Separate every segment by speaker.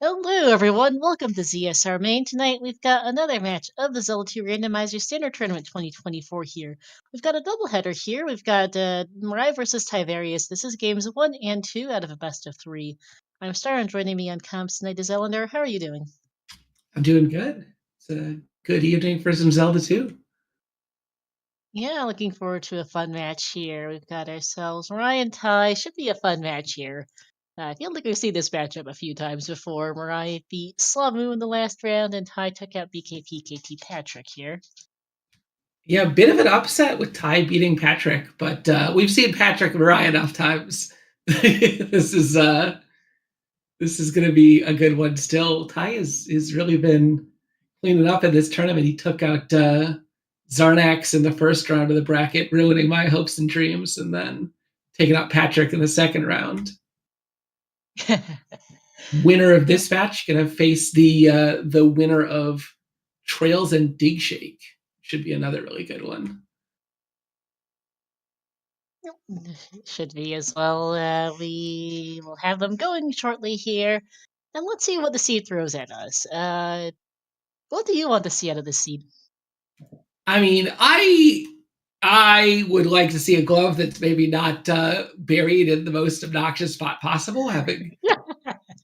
Speaker 1: Hello, everyone. Welcome to ZSR Main. Tonight, we've got another match of the Zelda 2 Randomizer Standard Tournament 2024 here. We've got a doubleheader here. We've got MiRai versus Tyvarius. This is games 1 and 2 out of a best of 3. I'm Star, and joining me on comms tonight is Eleanor. How are you doing?
Speaker 2: I'm doing good. It's a good evening for some Zelda 2.
Speaker 1: Yeah, looking forward to a fun match here. We've got ourselves MiRai and Ty. Should be a fun match here. I feel like we've seen this matchup a few times before. MiRai beat Slamu in the last round, and Ty took out BKPKT Patrick here.
Speaker 2: Yeah, a bit of an upset with Ty beating Patrick, but we've seen Patrick and Mariah enough times. This is going to be a good one still. Ty has really been cleaning up in this tournament. He took out Zarnax in the first round of the bracket, ruining my hopes and dreams, and then taking out Patrick in the second round. Winner of this match going to face the winner of Trails and Dig Shake. Should be another really good one.
Speaker 1: Should be as well. We will have them going shortly here. And let's see what the seed throws at us. What do you want to see out of this seed?
Speaker 2: I mean, I would like to see a glove that's maybe not buried in the most obnoxious spot possible, having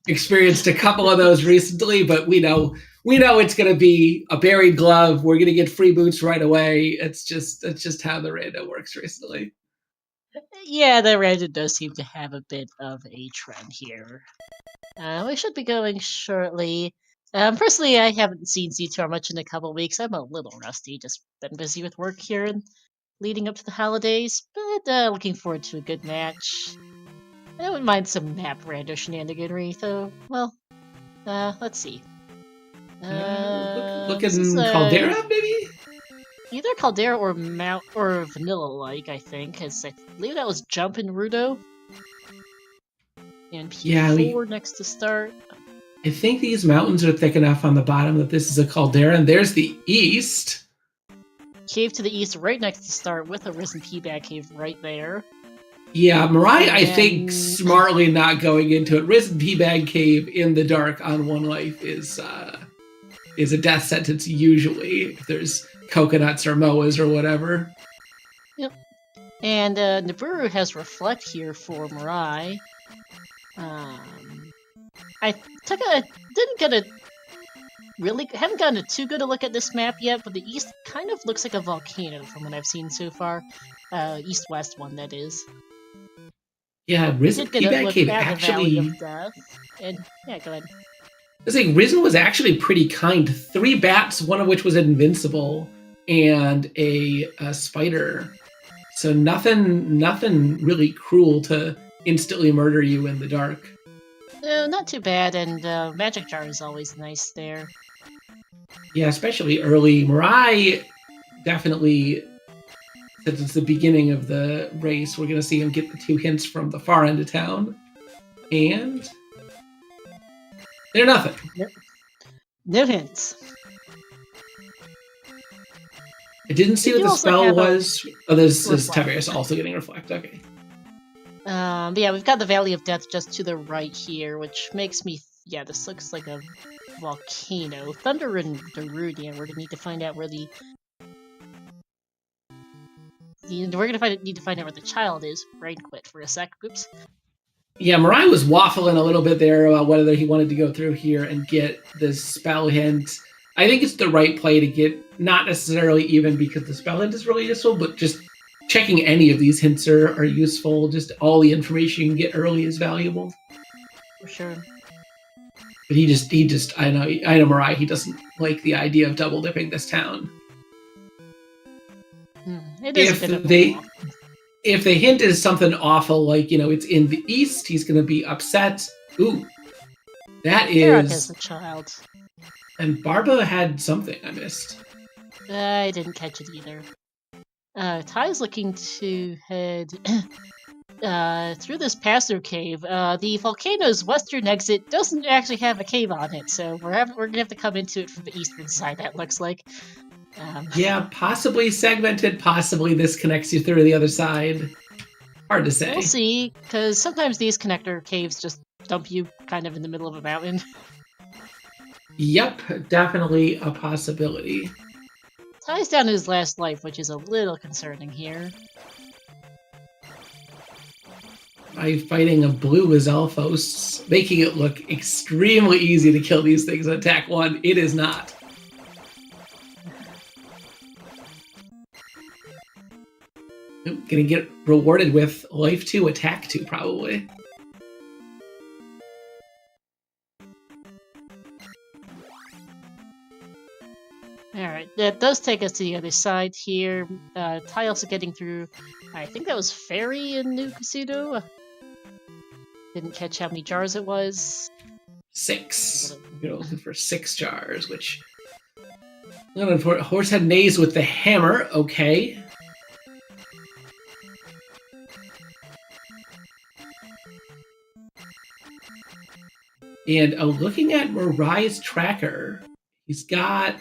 Speaker 2: experienced a couple of those recently, but we know it's going to be a buried glove. We're going to get free boots right away. It's just how the rando works recently.
Speaker 1: Yeah, the random does seem to have a bit of a trend here. We should be going shortly. Personally, I haven't seen Z2R much in a couple weeks. I'm a little rusty, just been busy with work here and leading up to the holidays, but looking forward to a good match. I wouldn't mind some map rando shenaniganry, though. Well, let's see.
Speaker 2: Looking Caldera, maybe?
Speaker 1: Either Caldera or Mount or Vanilla-like, I think, because I believe that was Jump and Rudo. And P4 next to start.
Speaker 2: I think these mountains are thick enough on the bottom that this is a caldera, and there's the east.
Speaker 1: Cave to the east right next to start with a Risen P-Bag Cave right there.
Speaker 2: Yeah, MiRai, I think, smartly not going into it. Risen P-Bag Cave in the dark on One Life is a death sentence usually, if there's coconuts or moas or whatever.
Speaker 1: Yep. And Nibiru has Reflect here for MiRai. I haven't gotten a too good a look at this map yet, but the east kind of looks like a volcano from what I've seen so far. East-west one, that is.
Speaker 2: Yeah, Risen P-Bag Cave actually...
Speaker 1: And, yeah, go ahead.
Speaker 2: I was saying, Risen was actually pretty kind. 3 bats, one of which was invincible, and a spider. So nothing really cruel to instantly murder you in the dark.
Speaker 1: No, not too bad, and Magic Jar is always nice there.
Speaker 2: Yeah, especially early. MiRai definitely, since it's the beginning of the race, we're going to see him get the 2 hints from the far end of town. And they're nothing.
Speaker 1: Yep. No hints.
Speaker 2: I didn't see what the spell was. Oh, this is Tyvarius also getting Reflect. Okay.
Speaker 1: But yeah, we've got the Valley of Death just to the right here, which makes me... Yeah, this looks like a volcano. Thunder and Darudian, we're gonna need to find out where the... We're gonna need to find out where the child is. Brain quit for a sec. Oops.
Speaker 2: Yeah, MiRai was waffling a little bit there about whether he wanted to go through here and get the spell hint. I think it's the right play to get, not necessarily even because the spell hint is really useful, but just checking any of these hints are useful. Just all the information you can get early is valuable.
Speaker 1: For sure.
Speaker 2: But he just I know MiRai, he doesn't like the idea of double dipping this town.
Speaker 1: It is
Speaker 2: if the hint is something awful, like, it's in the east, he's going to be upset. Ooh, that is
Speaker 1: a child.
Speaker 2: And Barba had something I missed.
Speaker 1: I didn't catch it either. Ty's looking to head through this pass-through cave. The volcano's western exit doesn't actually have a cave on it, so we're gonna have to come into it from the eastern side, that looks like.
Speaker 2: Yeah, possibly segmented, possibly this connects you through the other side. Hard to say.
Speaker 1: We'll see, because sometimes these connector caves just dump you kind of in the middle of a mountain.
Speaker 2: Yep, definitely a possibility.
Speaker 1: Ty's down to his last life, which is a little concerning here.
Speaker 2: By fighting a blue Azelphos, making it look extremely easy to kill these things on attack 1. It is not. Gonna get rewarded with life 2, attack 2, probably.
Speaker 1: Alright, that does take us to the other side here. Ty also getting through, I think that was Fairy in New Kasudo. Didn't catch how many jars it was.
Speaker 2: 6. You're looking for 6 jars, which... I'm going for Horsehead Naze with the hammer, okay. And looking at MiRai's tracker, he's got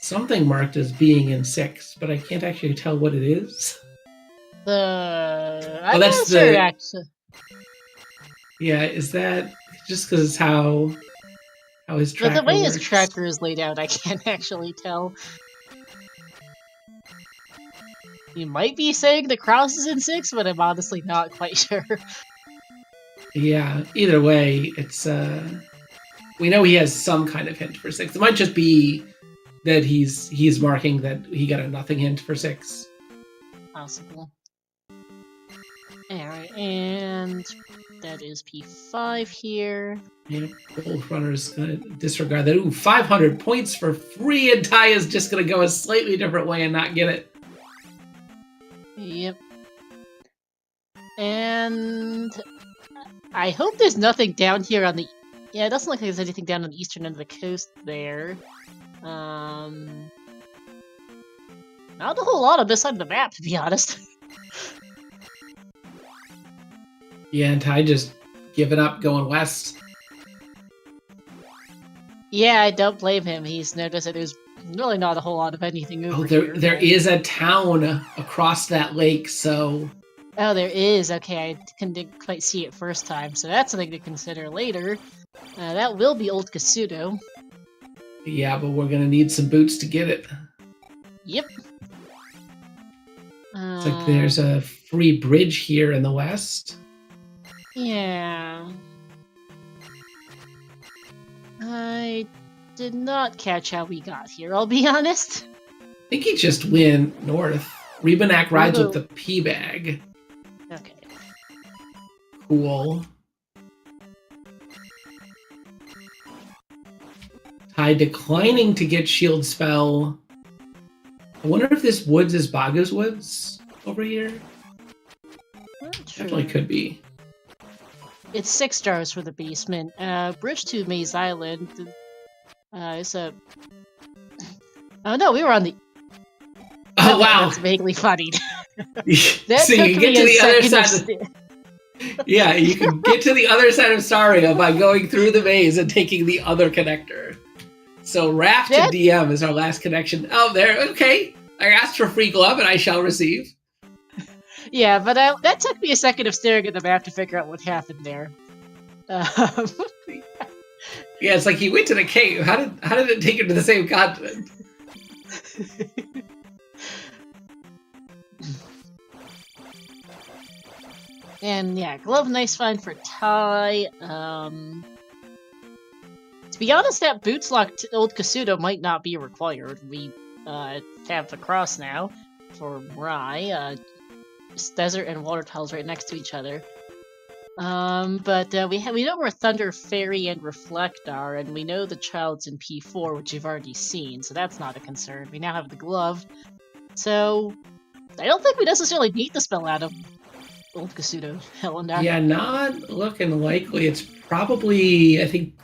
Speaker 2: something marked as being in 6, but I can't actually tell what it is.
Speaker 1: I'm not sure, actually.
Speaker 2: Yeah, is that just because it's how his tracker
Speaker 1: But the way
Speaker 2: works?
Speaker 1: his tracker is laid out, I can't actually tell. You might be saying the cross is in 6, but I'm honestly not quite sure.
Speaker 2: Yeah, either way, it's we know he has some kind of hint for 6. It might just be that he's marking that he got a nothing hint for 6.
Speaker 1: Possible. Alright, and that is P5 here.
Speaker 2: Yeah, Gold Runner's gonna disregard that. Ooh, 500 points for free, and Ty is just gonna go a slightly different way and not get it.
Speaker 1: Yep. And I hope there's nothing down here on the... Yeah, it doesn't look like there's anything down on the eastern end of the coast there. Not a whole lot on this side of the map, to be honest.
Speaker 2: Yeah, and Ty just giving up, going west.
Speaker 1: Yeah, I don't blame him. He's noticed that there's really not a whole lot of anything over here.
Speaker 2: There is a town across that lake, so...
Speaker 1: Oh, there is. Okay, I couldn't quite see it first time, so that's something to consider later. That will be Old Kasudo.
Speaker 2: Yeah, but we're gonna need some boots to get it.
Speaker 1: Yep.
Speaker 2: It's like there's a free bridge here in the west.
Speaker 1: Yeah. I did not catch how we got here, I'll be honest.
Speaker 2: I think he just went north. Rebanak rides with the P-Bag.
Speaker 1: Okay.
Speaker 2: Cool. Ty declining to get shield spell. I wonder if this woods is Baga's woods over here. Definitely could be.
Speaker 1: It's 6 jars for the basement. Bridge to Maze Island. It's a... Oh no, we were on the...
Speaker 2: Oh wow!
Speaker 1: That's vaguely funny.
Speaker 2: That so you can get to the other side of... Yeah, you can get to the other side of Saria by going through the maze and taking the other connector. So Raft to DM is our last connection. Oh, there, okay. I asked for free glove and I shall receive.
Speaker 1: Yeah, but that took me a second of staring at the map to figure out what happened there.
Speaker 2: Yeah, it's like he went to the cave. How did it take him to the same continent?
Speaker 1: And yeah, glove nice find for Ty. To be honest, that boots lock Old Kasudo might not be required. We have the cross now for MiRai. Desert and water tiles right next to each other. But we know where Thunder, Fairy, and Reflect are, and we know the child's in P4, which you've already seen, so that's not a concern. We now have the glove, so I don't think we necessarily need the spell out of Old Kasudo.
Speaker 2: Yeah, not looking likely. It's probably, I think,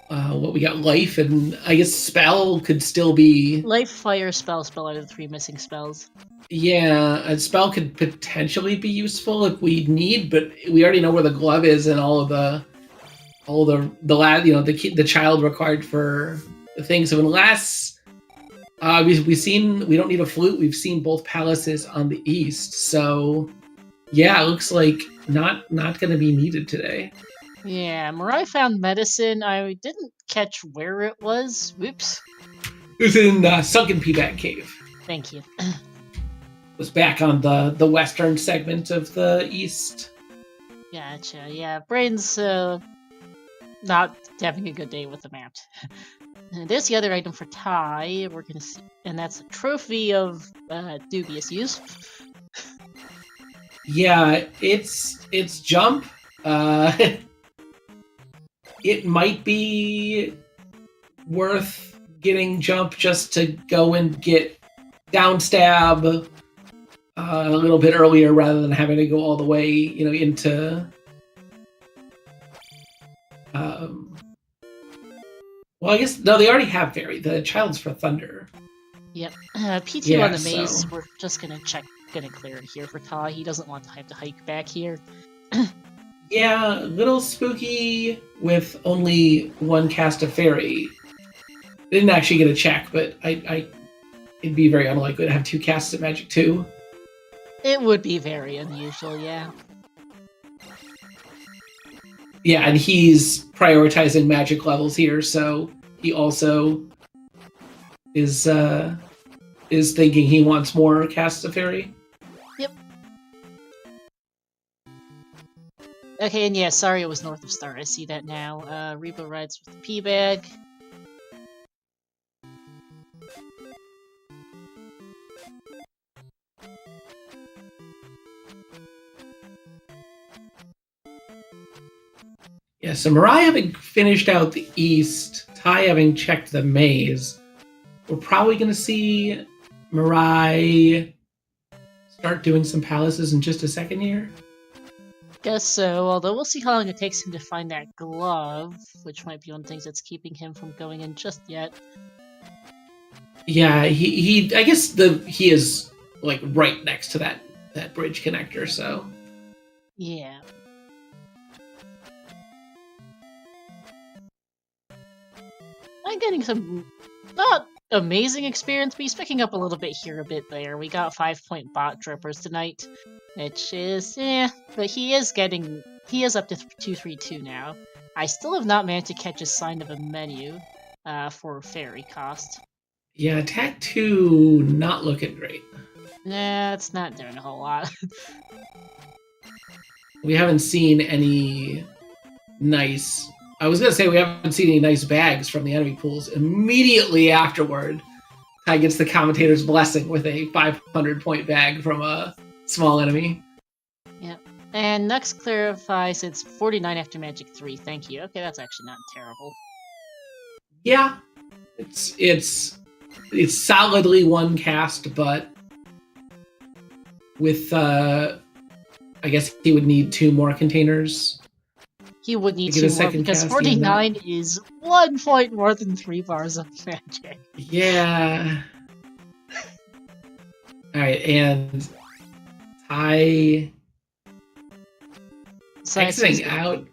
Speaker 2: what we got, life, and I guess spell could still be...
Speaker 1: Life, fire, spell out of the 3 missing spells.
Speaker 2: Yeah, a spell could potentially be useful if we need, but we already know where the glove is and all the lad, the child required for the thing. So unless we've seen, we don't need a flute. We've seen both palaces on the east, so yeah, it looks like not going to be needed today.
Speaker 1: Yeah, MiRai found medicine. I didn't catch where it was. Whoops.
Speaker 2: It was in Sunken Peabag Cave.
Speaker 1: Thank you.
Speaker 2: Was back on the western segment of the east.
Speaker 1: Gotcha. Yeah, Brain's not having a good day with the map. And there's the other item for Ty. We're gonna see, and that's a trophy of dubious use.
Speaker 2: Yeah, it's jump. It might be worth getting jump just to go and get down stab a little bit earlier rather than having to go all the way, into. Well, I guess no, they already have Fairy. The Child's for Thunder.
Speaker 1: Yep. P2 on the maze. So... We're just gonna clear it here for Ty. He doesn't want to have to hike back here.
Speaker 2: Yeah, a little spooky with only one cast of Fairy. Didn't actually get a check, but it'd be very unlikely to have two casts of Magic 2.
Speaker 1: It would be very unusual, yeah.
Speaker 2: Yeah, and he's prioritizing magic levels here, so he also is thinking he wants more casts of Fairy.
Speaker 1: Yep. Okay, and yeah, sorry it was north of Star. I see that now. Reba rides with the P-Bag.
Speaker 2: Yeah, so MiRai having finished out the east, Ty having checked the maze, we're probably going to see MiRai start doing some palaces in just a second here.
Speaker 1: Guess so, although we'll see how long it takes him to find that glove, which might be one of the things that's keeping him from going in just yet.
Speaker 2: Yeah, he I guess he is like right next to that bridge connector, so.
Speaker 1: Yeah. I'm getting some not amazing experience, but he's picking up a little bit here, a bit there. We got 5-point bot drippers tonight, which is but he is up to 232 now. I still have not managed to catch a sign of a menu for fairy cost.
Speaker 2: Yeah, attack 2 not looking great.
Speaker 1: Nah, it's not doing a whole lot.
Speaker 2: We haven't seen any nice. I was gonna say we haven't seen any nice bags from the enemy pools. Immediately afterward, Ty gets the commentator's blessing with a 500-point bag from a small enemy.
Speaker 1: Yep. And Nux clarifies it's 49 after Magic 3. Thank you. Okay, that's actually not terrible.
Speaker 2: Yeah, it's solidly one cast, but with I guess he would need 2 more containers. He would need 2 more because 49
Speaker 1: is 1 point more than 3 bars of magic.
Speaker 2: Yeah. Alright, and Ty exiting out.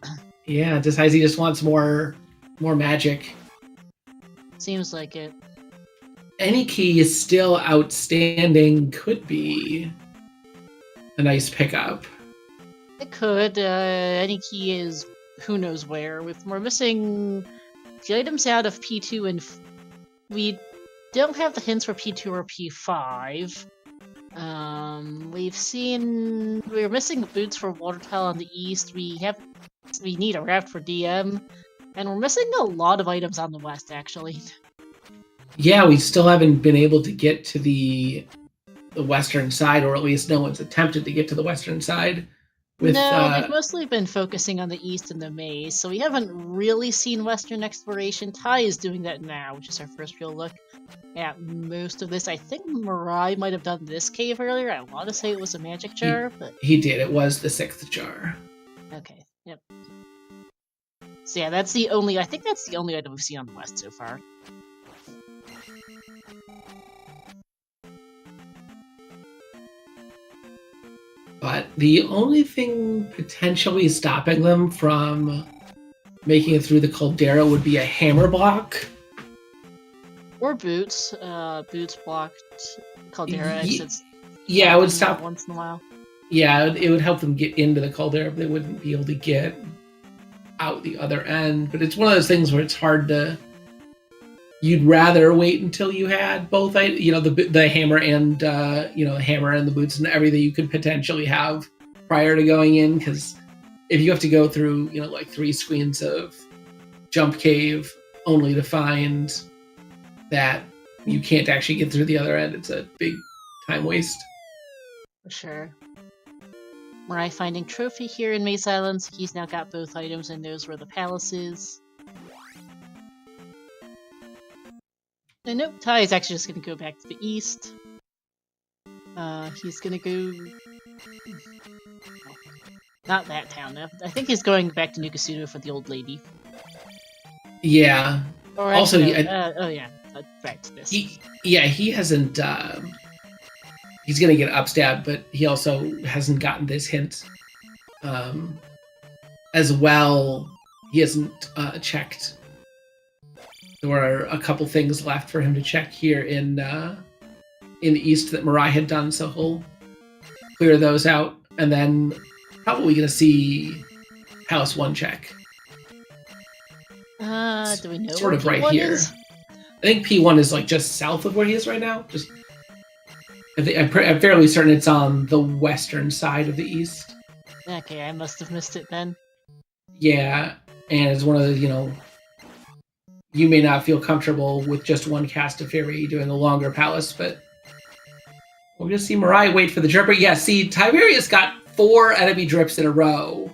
Speaker 2: Yeah, decides he just wants more magic.
Speaker 1: Seems like it.
Speaker 2: Any key is still outstanding. Could be a nice pickup.
Speaker 1: It could. Any key is who knows where. We're missing the items out of P2 and we don't have the hints for P2 or P5. We're missing the boots for Water Tile on the east. We need a raft for DM, and we're missing a lot of items on the west actually.
Speaker 2: Yeah, we still haven't been able to get to the western side, or at least no one's attempted to get to the western side.
Speaker 1: They've mostly been focusing on the east and the maze, so we haven't really seen western exploration. Ty is doing that now, which is our first real look at most of this. I think MiRai might have done this cave earlier. I want to say it was a magic jar, but...
Speaker 2: He did. It was the 6th jar.
Speaker 1: Okay, yep. So yeah, I think that's the only item we've seen on the west so far.
Speaker 2: But the only thing potentially stopping them from making it through the caldera would be a hammer block.
Speaker 1: Or boots. Boots blocked caldera exits.
Speaker 2: Yeah, it would stop
Speaker 1: once in a while.
Speaker 2: Yeah, it would help them get into the caldera, but they wouldn't be able to get out the other end. But it's one of those things where it's hard to. You'd rather wait until you had both, the hammer and the hammer and the boots and everything you could potentially have prior to going in, because if you have to go through like 3 screens of jump cave only to find that you can't actually get through the other end, it's a big time waste.
Speaker 1: For sure. MiRai finding trophy here in Maze Islands. He's now got both items and knows where the palace is. And nope, Ty is actually just gonna go back to the east. He's gonna go... Not that town. I think he's going back to Nukasudo for the old lady.
Speaker 2: Yeah.
Speaker 1: Or
Speaker 2: also,
Speaker 1: back to this.
Speaker 2: He hasn't... he's gonna get upstabbed, but he also hasn't gotten this hint. As well, he hasn't checked. There were a couple things left for him to check here in the east that MiRai had done, so he'll clear those out, and then probably going to see Palace 1 check.
Speaker 1: Do we know
Speaker 2: sort of
Speaker 1: where
Speaker 2: right
Speaker 1: P1
Speaker 2: here?
Speaker 1: is?
Speaker 2: I think P1 is like just south of where he is right now. I'm fairly certain it's on the western side of the east.
Speaker 1: Okay, I must have missed it then.
Speaker 2: Yeah, and it's one of the, you may not feel comfortable with just one cast of Fairy doing a longer palace, but we're going to see MiRai wait for the dripper. Yeah, see, Tyvarius got 4 enemy drips in a row,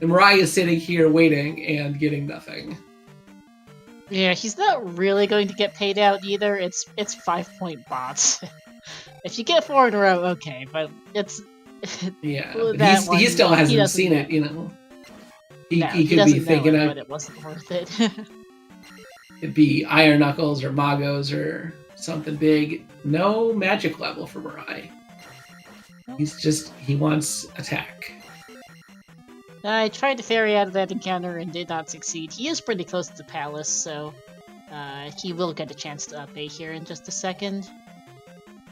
Speaker 2: and MiRai is sitting here waiting and getting nothing.
Speaker 1: Yeah, he's not really going to get paid out either. It's 5-point bots. If you get 4 in a row, okay, but it's...
Speaker 2: Yeah, but he still hasn't seen it, He could be thinking
Speaker 1: but it wasn't worth it.
Speaker 2: It'd be Iron Knuckles or Magos or something big. No magic level for MiRai. He wants attack.
Speaker 1: I tried to ferry out of that encounter and did not succeed. He is pretty close to the palace, so he will get a chance to update here in just a second.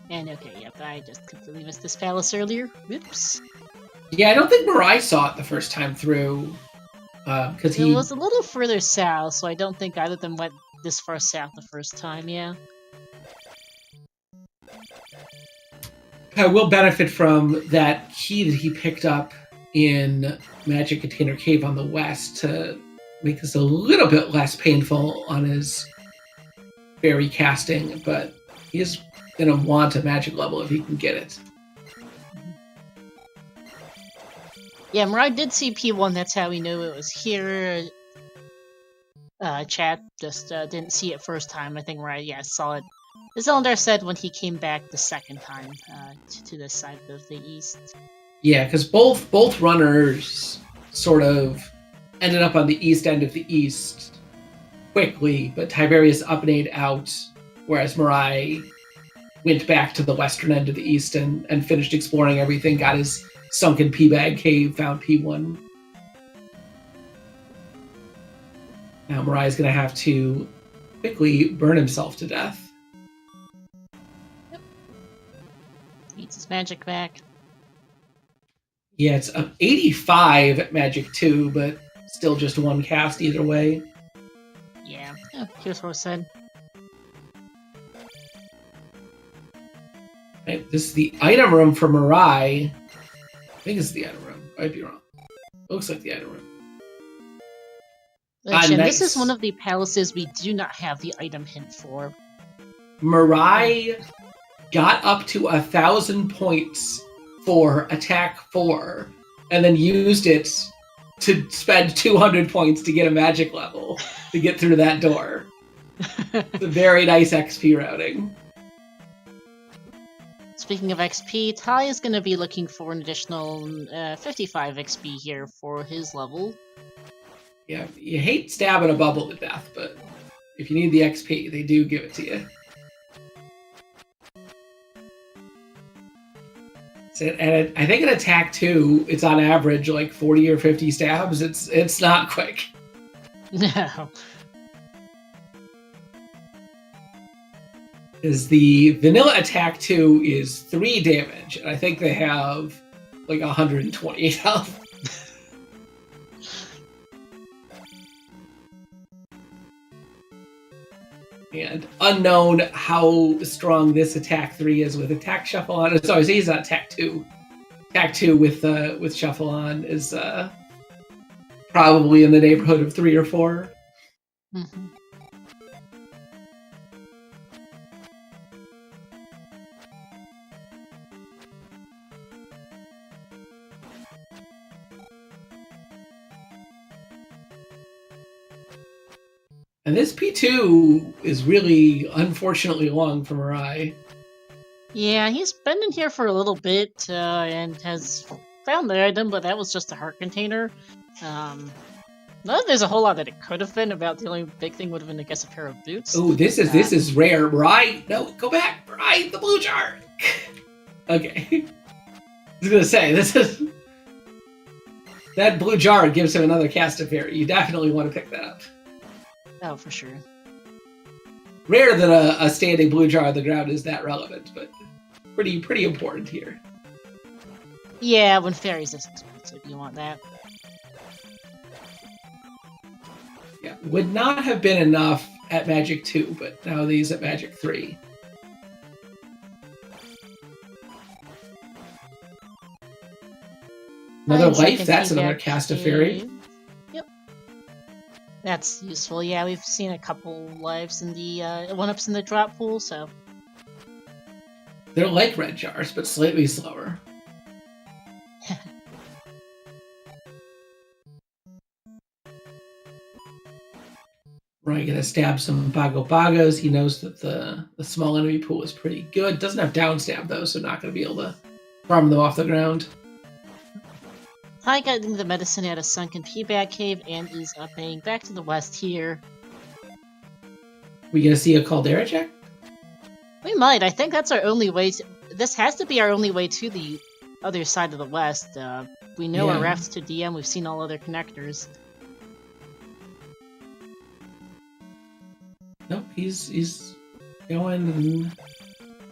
Speaker 1: And okay, yep, I just completely missed this palace earlier. Whoops.
Speaker 2: Yeah, I don't think MiRai saw it the first time through. Because
Speaker 1: It was a little further south, so I don't think either of them went this far south the first time, yeah.
Speaker 2: I will benefit from that key that he picked up in Magic Container Cave on the west to make this a little bit less painful on his fairy casting, but he is going to want a magic level if he can get it.
Speaker 1: Yeah, MiRai did see P1, that's how we knew it was here. Chat just didn't see it first time. I think MiRai, saw it. As Zelda said when he came back the second time to this side of the east.
Speaker 2: Yeah, because both runners sort of ended up on the east end of the east quickly, but Tyvarius upnade out, whereas MiRai went back to the western end of the east and finished exploring everything, got his sunken P-bag cave, found P1. Now MiRai's going to have to quickly burn himself to death.
Speaker 1: Yep. Needs his magic back.
Speaker 2: Yeah, it's 85 at Magic 2, but still just 1 cast either way.
Speaker 1: Yeah, here's what I said.
Speaker 2: Right, this is the item room for MiRai. I think it's the item room. I might be wrong. Looks like the item room.
Speaker 1: Nice. This is one
Speaker 2: Nice.
Speaker 1: of the palaces we do not have the item hint for.
Speaker 2: MiRai got up to 1,000 points for attack 4, and then used it to spend 200 points to get a magic level to get through that door. It's a very nice XP routing.
Speaker 1: Speaking of XP, Ty is going to be looking for an additional 55 XP here for his level.
Speaker 2: Yeah, you hate stabbing a bubble to death, but if you need the XP, they do give it to you. And I think in attack 2, it's on average like 40 or 50 stabs. It's not quick.
Speaker 1: No.
Speaker 2: Is the vanilla attack 2 is 3 damage, and I think they have like 128 health. And unknown how strong this attack 3 is with attack shuffle on. Sorry, he's on attack 2. Attack 2 with shuffle on is probably in the neighborhood of 3 or 4.
Speaker 1: Mm-hmm.
Speaker 2: And this P2 is really unfortunately long for MiRai.
Speaker 1: Yeah, he's been in here for a little bit and has found the item, but that was just a heart container. Not that there's a whole lot that it could have been. About the only big thing would have been, I guess, a pair of boots.
Speaker 2: Oh, this is rare. MiRai, no, go back. MiRai, the blue jar. Okay. I was gonna say this is that blue jar gives him another cast of fairy. You definitely want to pick that up.
Speaker 1: Oh, for sure.
Speaker 2: Rare that a standing blue jar on the ground is that relevant, but pretty important here.
Speaker 1: Yeah, when fairies is expensive, you want that.
Speaker 2: Yeah, would not have been enough at Magic 2, but now these at Magic 3. Another life, that's another cast of fairy.
Speaker 1: Yep. That's useful. Yeah, we've seen a couple lives in the 1-ups in the drop pool, so.
Speaker 2: They're like red jars, but slightly slower. Right, gonna stab some Bago Bagos. He knows that the small enemy pool is pretty good. Doesn't have down stab though, so not gonna be able to farm them off the ground.
Speaker 1: Hi, getting the medicine at a sunken P-Bag cave and is upping back to the west here.
Speaker 2: We gonna see a Caldera check?
Speaker 1: We might. I think that's our only way to... This has to be our only way to the other side of the west. We know our rafts to DM. We've seen all other connectors.
Speaker 2: Nope, he's going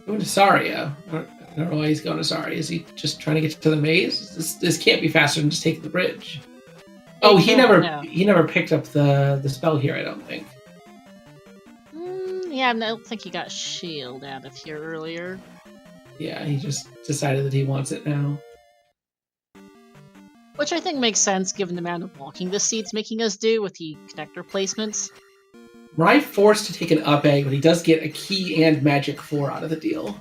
Speaker 2: to Saria. I don't know why he's going to Saria. Is he just trying to get to the maze? This can't be faster than just taking the bridge. Oh, he never picked up the spell here, I don't think.
Speaker 1: Yeah, I don't think he got shield out of here earlier.
Speaker 2: Yeah, he just decided that he wants it now.
Speaker 1: Which I think makes sense given the amount of walking this seed's making us do with the connector placements.
Speaker 2: MiRai forced to take an up egg, but he does get a key and magic 4 out of the deal.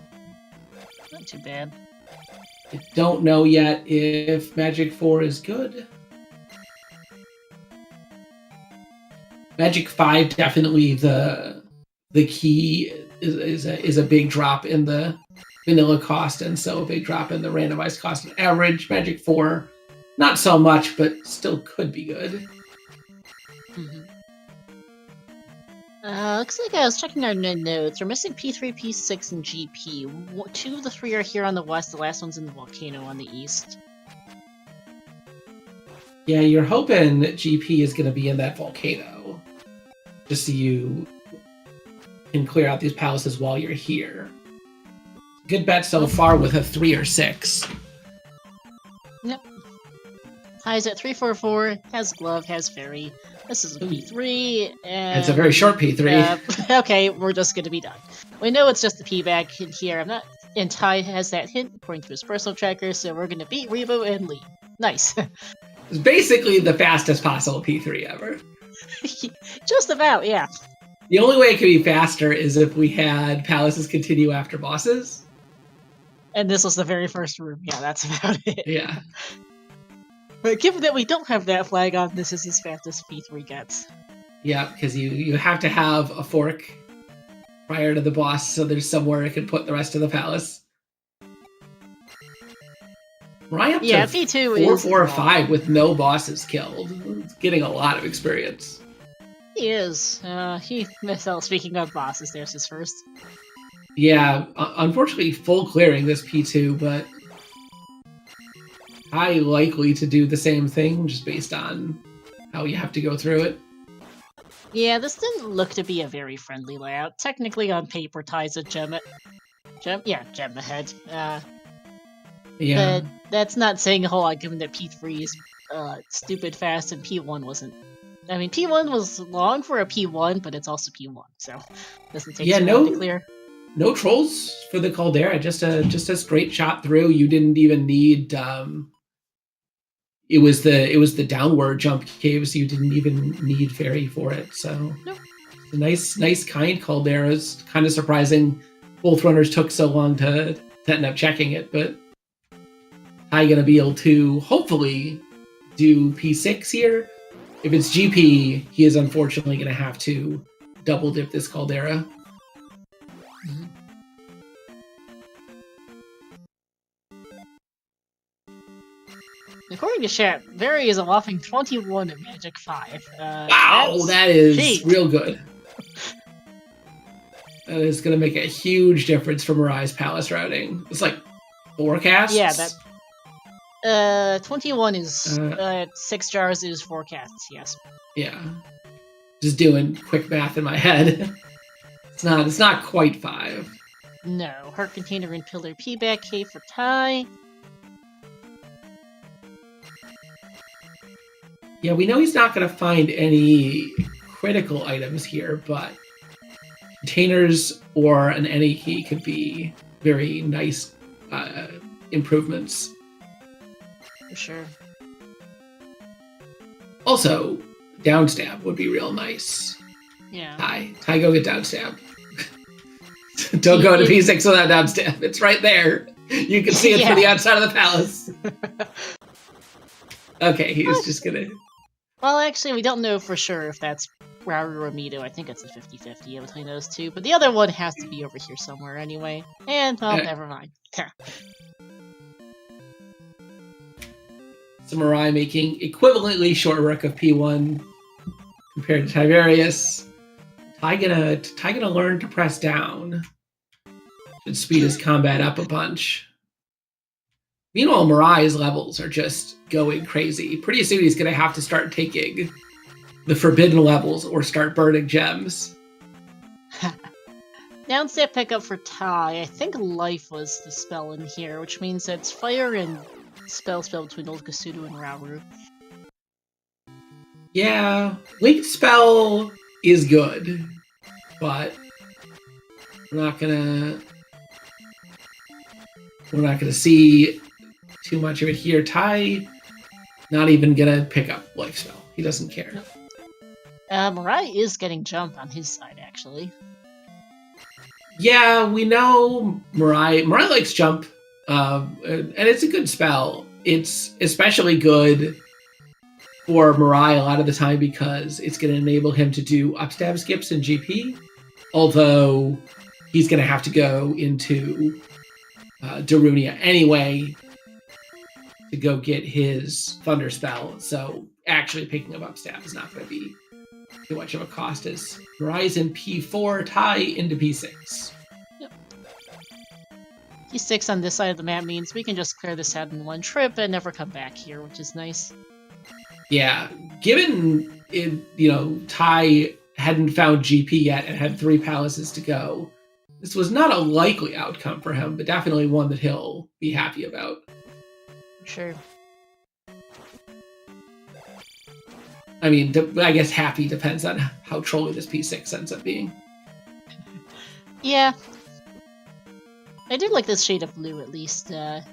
Speaker 1: Not too bad.
Speaker 2: I don't know yet if magic 4 is good. Magic 5 definitely the key is a big drop in the vanilla cost, and so a big drop in the randomized cost and average. Magic 4, not so much, but still could be good.
Speaker 1: Mm-hmm. Looks like I was checking our notes. We're missing P3, P6, and GP. 2 of the 3 are here on the west, the last one's in the volcano on the east.
Speaker 2: Yeah, you're hoping that GP is going to be in that volcano. Just so you can clear out these palaces while you're here. Good bet so far with a 3 or 6.
Speaker 1: Yep. High's at 344, has glove, has fairy. This is a P3, and...
Speaker 2: It's a very short P3.
Speaker 1: Okay, we're just gonna be done. We know it's just the P-Bag hint here. And Ty has that hint according to his personal tracker, so we're gonna beat Rebo and Lee. Nice.
Speaker 2: It's basically the fastest possible P3 ever.
Speaker 1: Just about, yeah.
Speaker 2: The only way it could be faster is if we had palaces continue after bosses.
Speaker 1: And this was the very first room. Yeah, that's about it.
Speaker 2: Yeah.
Speaker 1: But given that we don't have that flag on, this is as fast as P3 gets.
Speaker 2: Yeah, because you have to have a fork prior to the boss, so there's somewhere it can put the rest of the palace. Right up to
Speaker 1: P2
Speaker 2: 4,
Speaker 1: is
Speaker 2: 4, or 5 with no bosses killed. It's getting a lot of experience.
Speaker 1: He is. He missed out. Speaking of bosses, there's his first.
Speaker 2: Yeah, unfortunately full clearing this P2, but highly likely to do the same thing just based on how you have to go through it.
Speaker 1: Yeah, this didn't look to be a very friendly layout. Technically on paper Ty's a gem ahead. But that's not saying a whole lot given that P3 is stupid fast and P1 wasn't I mean, P1 was long for a P1, but it's also P1, so doesn't take
Speaker 2: Yeah,
Speaker 1: too long to clear.
Speaker 2: No trolls for the Caldera. Just a straight shot through. You didn't even need. It was the downward jump caves. You didn't even need fairy for it. So
Speaker 1: Nope.
Speaker 2: a nice kind Caldera. It's kind of surprising. Both runners took so long to end up checking it, but I'm gonna be able to hopefully do P6 here. If it's GP, he is unfortunately gonna have to double dip this Caldera.
Speaker 1: Mm-hmm. According to chat, Very is a whopping 21 at Magic 5.
Speaker 2: Wow, that is real good. That is going to make a huge difference for MiRai's Palace routing. It's like forecasts?
Speaker 1: Yeah, that... 21 is... 6 jars is forecasts, yes.
Speaker 2: Yeah. Just doing quick math in my head. It's not quite 5.
Speaker 1: No. Heart Container and Pillar P back K for Ty.
Speaker 2: Yeah, we know he's not going to find any critical items here, but containers or an any key could be very nice improvements.
Speaker 1: For sure.
Speaker 2: Also, downstab would be real nice.
Speaker 1: Yeah.
Speaker 2: Ty, go get downstab. Don't go to P6 without downstab. It's right there. You can see it from the outside of the palace. Okay, he's just gonna...
Speaker 1: Well, actually, we don't know for sure if that's Rauru or Mito. I think it's a 50-50 between those two, but the other one has to be over here somewhere anyway. And, well, never mind.
Speaker 2: MiRai making equivalently short work of P1 compared to Tyvarius. Ty gonna learn to press down. Should speed his combat up a bunch. Meanwhile, MiRai's levels are just going crazy. Pretty soon he's gonna have to start taking the forbidden levels or start burning gems.
Speaker 1: Downstep pickup for Ty. I think Life was the spell in here, which means it's Fire and spell between Old Kasudu and Rauru.
Speaker 2: Yeah, Linked Spell is good, but we're not gonna see too much of it here. Ty not even gonna pick up Life Spell. He doesn't care.
Speaker 1: MiRai is getting jump on his side, actually.
Speaker 2: Yeah, we know MiRai likes jump, and it's a good spell. It's especially good for MiRai a lot of the time because it's going to enable him to do upstab skips in GP, although he's going to have to go into Darunia anyway to go get his Thunder Spell, so actually picking up upstab is not going to be too much of a cost as MiRai's in P4, Ty into P6.
Speaker 1: Yep. P6 on this side of the map means we can just clear this out in one trip and never come back here, which is nice.
Speaker 2: Yeah, given Ty hadn't found GP yet and had 3 palaces to go, this was not a likely outcome for him, but definitely one that he'll be happy about.
Speaker 1: Sure.
Speaker 2: I mean, I guess happy depends on how trolly this P6 ends up being.
Speaker 1: Yeah. I do like this shade of blue, at least. Not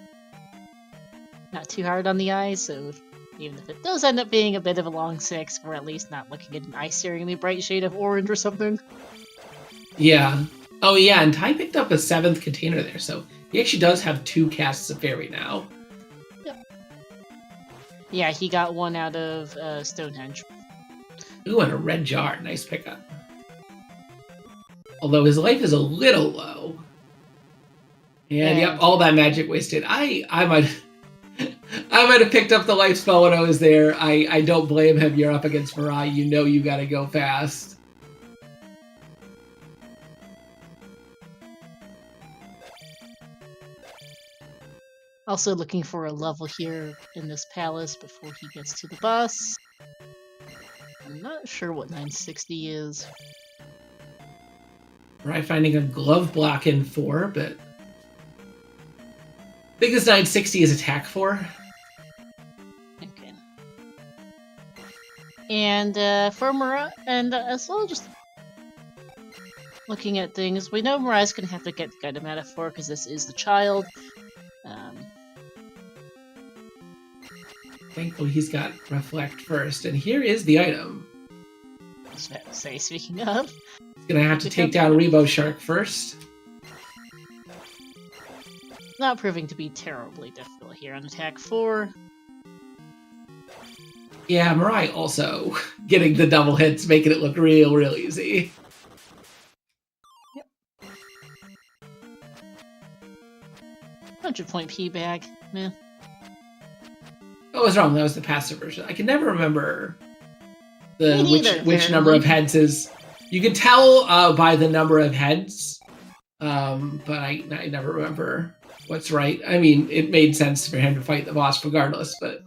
Speaker 1: too hard on the eyes, so even if it does end up being a bit of a long 6, we're at least not looking at an eye-searingly bright shade of orange or something.
Speaker 2: Yeah. Oh yeah, and Ty picked up a 7th container there, so he actually does have 2 casts of Fairy now.
Speaker 1: Yeah, he got one out of Stonehenge.
Speaker 2: Ooh, and a red jar. Nice pickup. Although his life is a little low. And yep, all that magic wasted. I might have picked up the life spell when I was there. I don't blame him. You're up against MiRai. You know you gotta go fast.
Speaker 1: Also looking for a level here in this palace before he gets to the bus. I'm not sure what 960 is.
Speaker 2: MiRai finding a glove block in 4, but I think this 960 is attack 4.
Speaker 1: Okay. And for MiRai, and as well, just looking at things, we know Mirai's gonna have to get the item out of 4 because this is the child.
Speaker 2: Thankfully, he's got Reflect first, and here is the item.
Speaker 1: I was about to say, speaking of,
Speaker 2: He's gonna have to take down Rebo Shark first.
Speaker 1: Not proving to be terribly difficult here on attack 4.
Speaker 2: Yeah, MiRai also getting the double hits, making it look real easy.
Speaker 1: Yep. 100-point P bag. Meh.
Speaker 2: I was wrong. That was the passive version. I can never remember which number of heads is. You can tell by the number of heads, but I never remember what's right. I mean, it made sense for him to fight the boss regardless, but.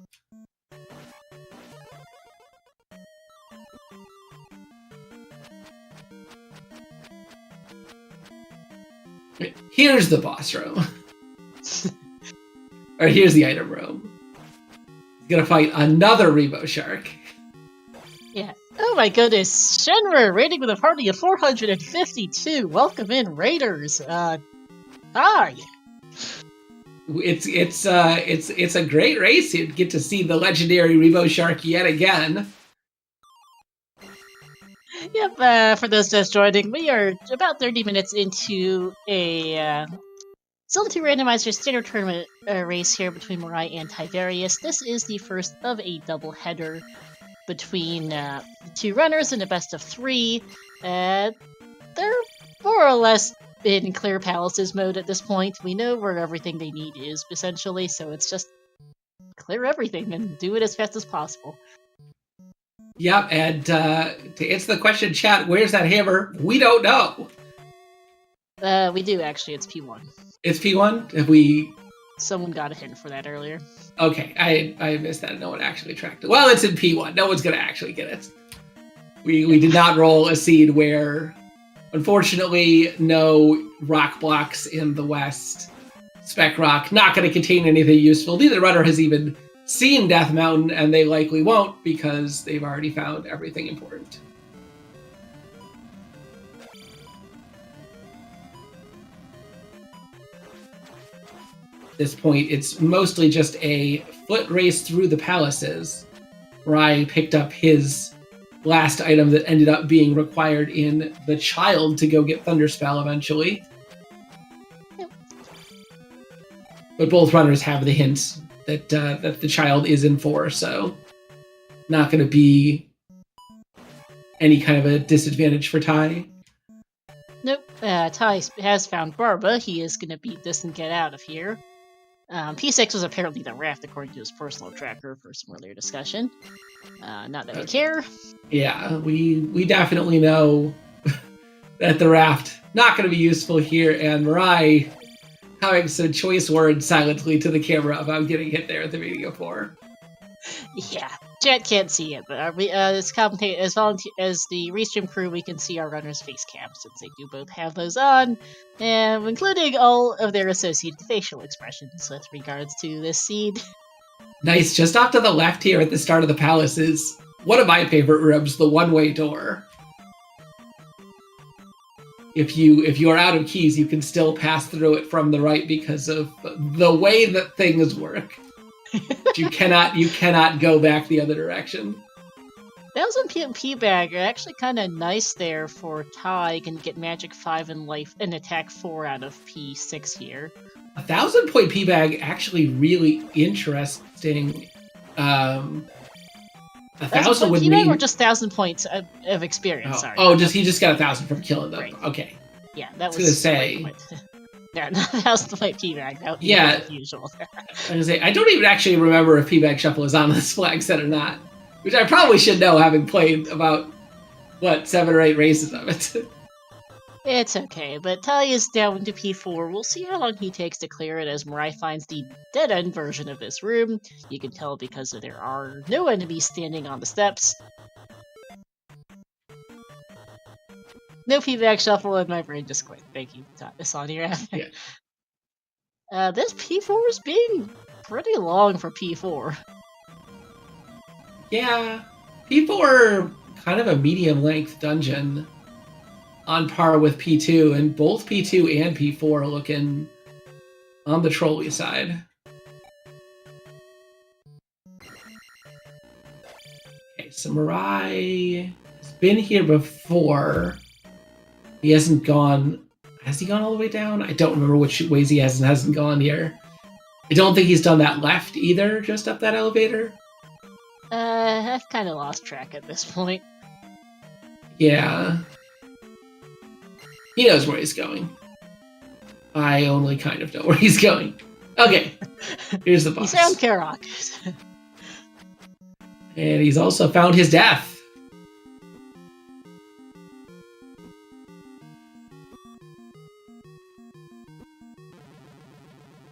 Speaker 2: Here's the boss room. Or here's the item room. He's gonna fight another Rebo Shark.
Speaker 1: Yeah. Oh my goodness. Shenra raiding with a party of 452. Welcome in, Raiders. Hi.
Speaker 2: It's a great race. You get to see the legendary Rebo Shark yet again.
Speaker 1: Yep, for those just joining, we are about 30 minutes into a Zelda 2 Randomizer standard tournament race here between MiRai and Tyvarius. This is the first of a doubleheader between the two runners in a best of 3. They're more or less in Clear Palaces mode at this point. We know where everything they need is, essentially, so it's just clear everything and do it as fast as possible.
Speaker 2: Yep, and to answer the question, chat, where's that hammer? We don't know.
Speaker 1: We do, actually. It's P1.
Speaker 2: It's P1? Have we...
Speaker 1: Someone got a hint for that earlier.
Speaker 2: Okay, I missed that. No one actually tracked it. Well, it's in P1. No one's going to actually get it. We did not roll a seed where, unfortunately, no rock blocks in the west. Spec Rock, not going to contain anything useful. Neither runner has even seen Death Mountain, and they likely won't because they've already found everything important. At this point, it's mostly just a foot race through the palaces. Rai picked up his last item that ended up being required in the child to go get Thunderspell eventually.
Speaker 1: Yep.
Speaker 2: But both runners have the hint that the child is in 4, so not going to be any kind of a disadvantage for Ty.
Speaker 1: Nope. Ty has found Barba. He is going to beat this and get out of here. P6 was apparently the raft, according to his personal tracker for some earlier discussion. Not that we care.
Speaker 2: Yeah, we definitely know that the raft not going to be useful here, and MiRai having some choice words silently to the camera about getting hit there at the beginning of 4.
Speaker 1: Yeah, chat can't see it, but as the restream crew, we can see our runners' face cams since they do both have those on, and including all of their associated facial expressions with regards to this seed.
Speaker 2: Nice. Just off to the left here at the start of the palace is one of my favorite rooms, the one-way door. If you are out of keys, you can still pass through it from the right because of the way that things work. you cannot go back the other direction.
Speaker 1: That was in P bag are actually kind of nice there for Ty can get magic 5 in life and attack 4 out of P6 here.
Speaker 2: 1,000-point P bag actually really interesting. 1,000 would mean,
Speaker 1: or just 1,000 points of experience.
Speaker 2: Oh,
Speaker 1: Sorry.
Speaker 2: he just got 1,000 from killing them. Right. Okay.
Speaker 1: Yeah, that was.
Speaker 2: I was gonna say.
Speaker 1: Yeah, 1,000-point P-Bag. That would be usual.
Speaker 2: I don't even actually remember if P-Bag Shuffle is on this flag set or not, which I probably should know, having played about 7 or 8 races of it.
Speaker 1: It's okay, but Ty is down to P4. We'll see how long he takes to clear it as MiRai finds the dead-end version of this room. You can tell because there are no enemies standing on the steps. No P-Bag Shuffle, and my brain just quit. Thank you, Sonny. Yeah. This P4 is being pretty long for P4.
Speaker 2: Yeah. P4 kind of a medium length dungeon on par with P2, and both P2 and P4 are looking on the trolley side. Okay, so MiRai has been here before. He hasn't gone. Has he gone all the way down? I don't remember which ways he hasn't gone here. I don't think he's done that left either, just up that elevator.
Speaker 1: I've kind of lost track at this point.
Speaker 2: Yeah. He knows where he's going. I only kind of know where he's going. Okay, here's the boss.
Speaker 1: He's found Karok.
Speaker 2: And he's also found his death.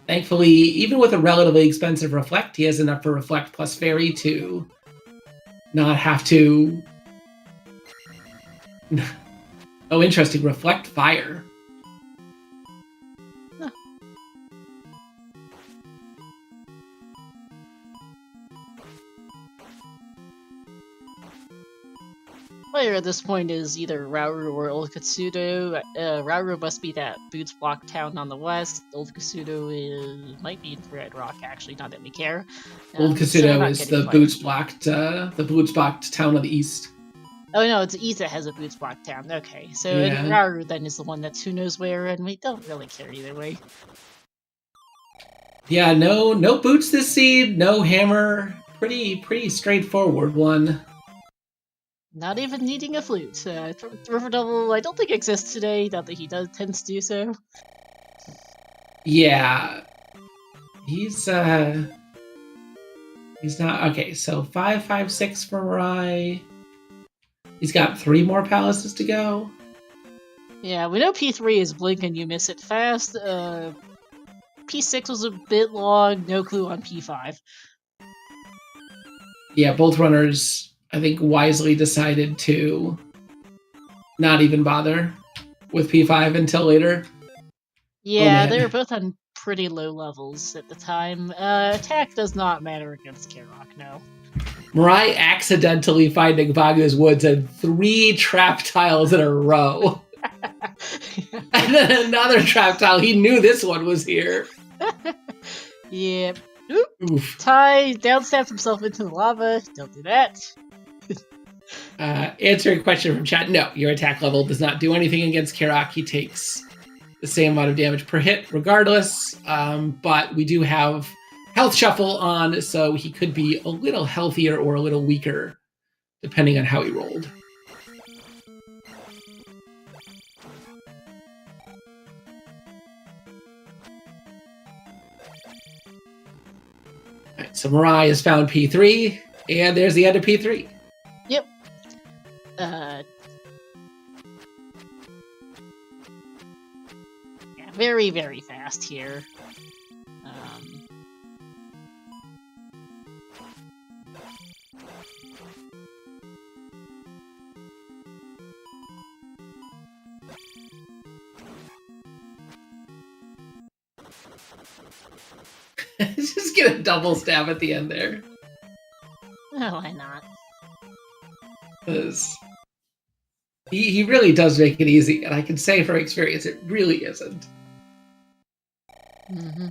Speaker 2: Thankfully, even with a relatively expensive Reflect, he has enough for Reflect plus Fairy to not have to... Oh, interesting. Reflect Fire.
Speaker 1: Huh. Player at this point is either Rauru or Old Katsudo. Rauru must be that Boots Block town on the west. Old Katsudo might be in Red Rock, actually, not that we care.
Speaker 2: Old Katsudo is the Boots Blocked town on the east.
Speaker 1: Oh no, it's Issa has a Boots Block town. Okay, so Rauru then is the one that's who knows where, and we don't really care either way.
Speaker 2: Yeah, no boots this seed, no hammer. Pretty straightforward one.
Speaker 1: Not even needing a flute. River Devil, I don't think exists today, not that he tends to do so.
Speaker 2: Yeah. He's not... Okay, so 5, 5, 6 for MiRai. He's got 3 more palaces to go.
Speaker 1: Yeah, we know P3 is blink and you miss it fast. P6 was a bit long, no clue on P5.
Speaker 2: Yeah, both runners, I think, wisely decided to not even bother with P5 until later.
Speaker 1: Yeah, they were both on pretty low levels at the time. Attack does not matter against Karok, no.
Speaker 2: MiRai accidentally finding Vagu's Woods and 3 trap tiles in a row. And then another trap tile. He knew this one was here.
Speaker 1: Yeah. Oof. Ty downstabbed himself into the lava. Don't do that.
Speaker 2: Answering question from chat. No, your attack level does not do anything against Karok. He takes the same amount of damage per hit regardless. But we do have Health Shuffle on, so he could be a little healthier or a little weaker, depending on how he rolled. Alright, so MiRai has found P3, and there's the end of P3.
Speaker 1: Yep. Yeah, very, very fast here.
Speaker 2: Just get a double stab at the end there.
Speaker 1: Oh, why not?
Speaker 2: Because he really does make it easy, and I can say from experience it really isn't.
Speaker 1: Mm-hmm.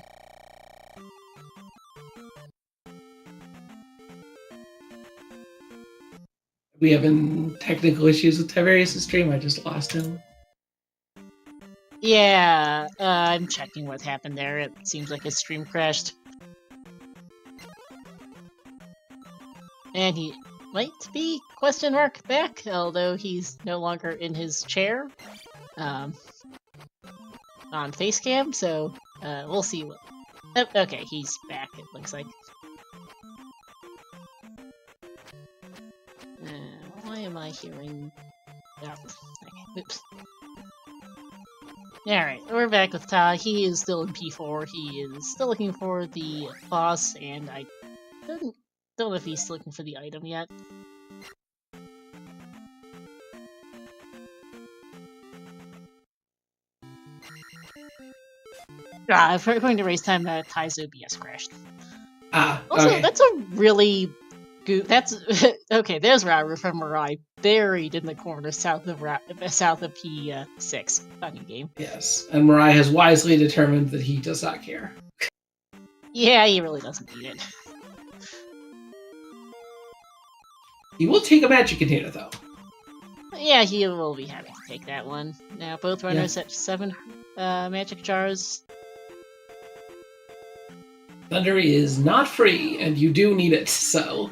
Speaker 2: We having technical issues with Tyvarius' stream? I just lost him.
Speaker 1: Yeah, I'm checking what happened there. It seems like his stream crashed. And he might be back, although he's no longer in his chair on Facecam, so we'll see. Oh, okay, he's back, it looks like. Why am I hearing... Oh, okay, oops. Alright, we're back with Ty. He is still in P4. He is still looking for the boss, and I don't know if he's looking for the item yet. If we're going to race time, Ty's OBS crashed.
Speaker 2: Ah,
Speaker 1: also,
Speaker 2: okay.
Speaker 1: that's a really That's okay. There's Rauru from MiRai, buried in the corner south of P6. Funny game.
Speaker 2: Yes, and MiRai has wisely determined that he does not care.
Speaker 1: Yeah, he really doesn't need it.
Speaker 2: He will take a magic container, though.
Speaker 1: Yeah, he will be happy to take that one. Now, both runners at 7 magic jars.
Speaker 2: Thunder is not free, and you do need it, so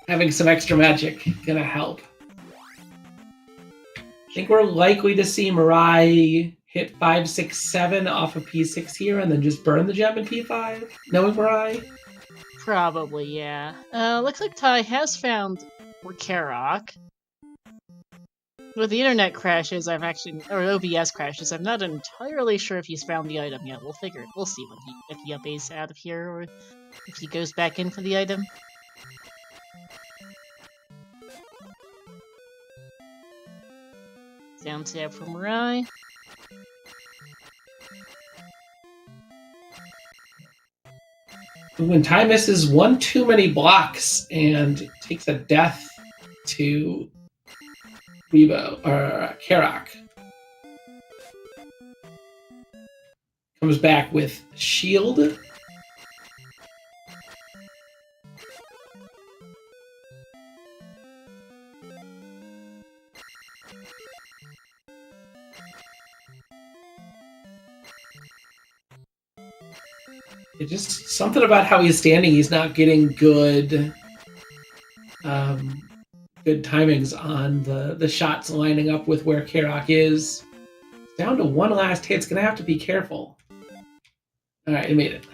Speaker 2: having some extra magic gonna help. I think we're likely to see MiRai hit 5, 6, 7 off of P6 here, and then just burn the gem in P5, knowing MiRai.
Speaker 1: Probably, yeah. Looks like Ty has found Karok. With the internet crashes, or OBS crashes, I'm not entirely sure if he's found the item yet. We'll see if he updates out of here, or if he goes back in for the item. Down tab from MiRai.
Speaker 2: When Ty misses one too many blocks and takes a death to Karok. Comes back with shield. It's just something about how he's standing. He's not getting good timings on the shots lining up with where Karok is. Down to one last hit. It's going to have to be careful. All right, he made it.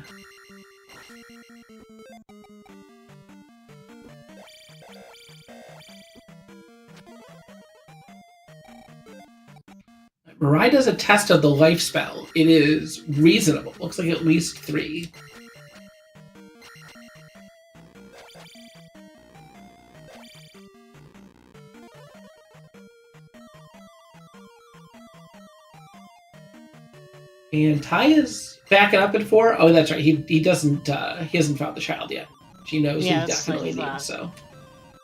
Speaker 2: MiRai does a test of the life spell. It is reasonable. Looks like at least 3. And Ty is backing up at 4. Oh, that's right. He doesn't. He hasn't found the child yet. She knows he definitely needs. So.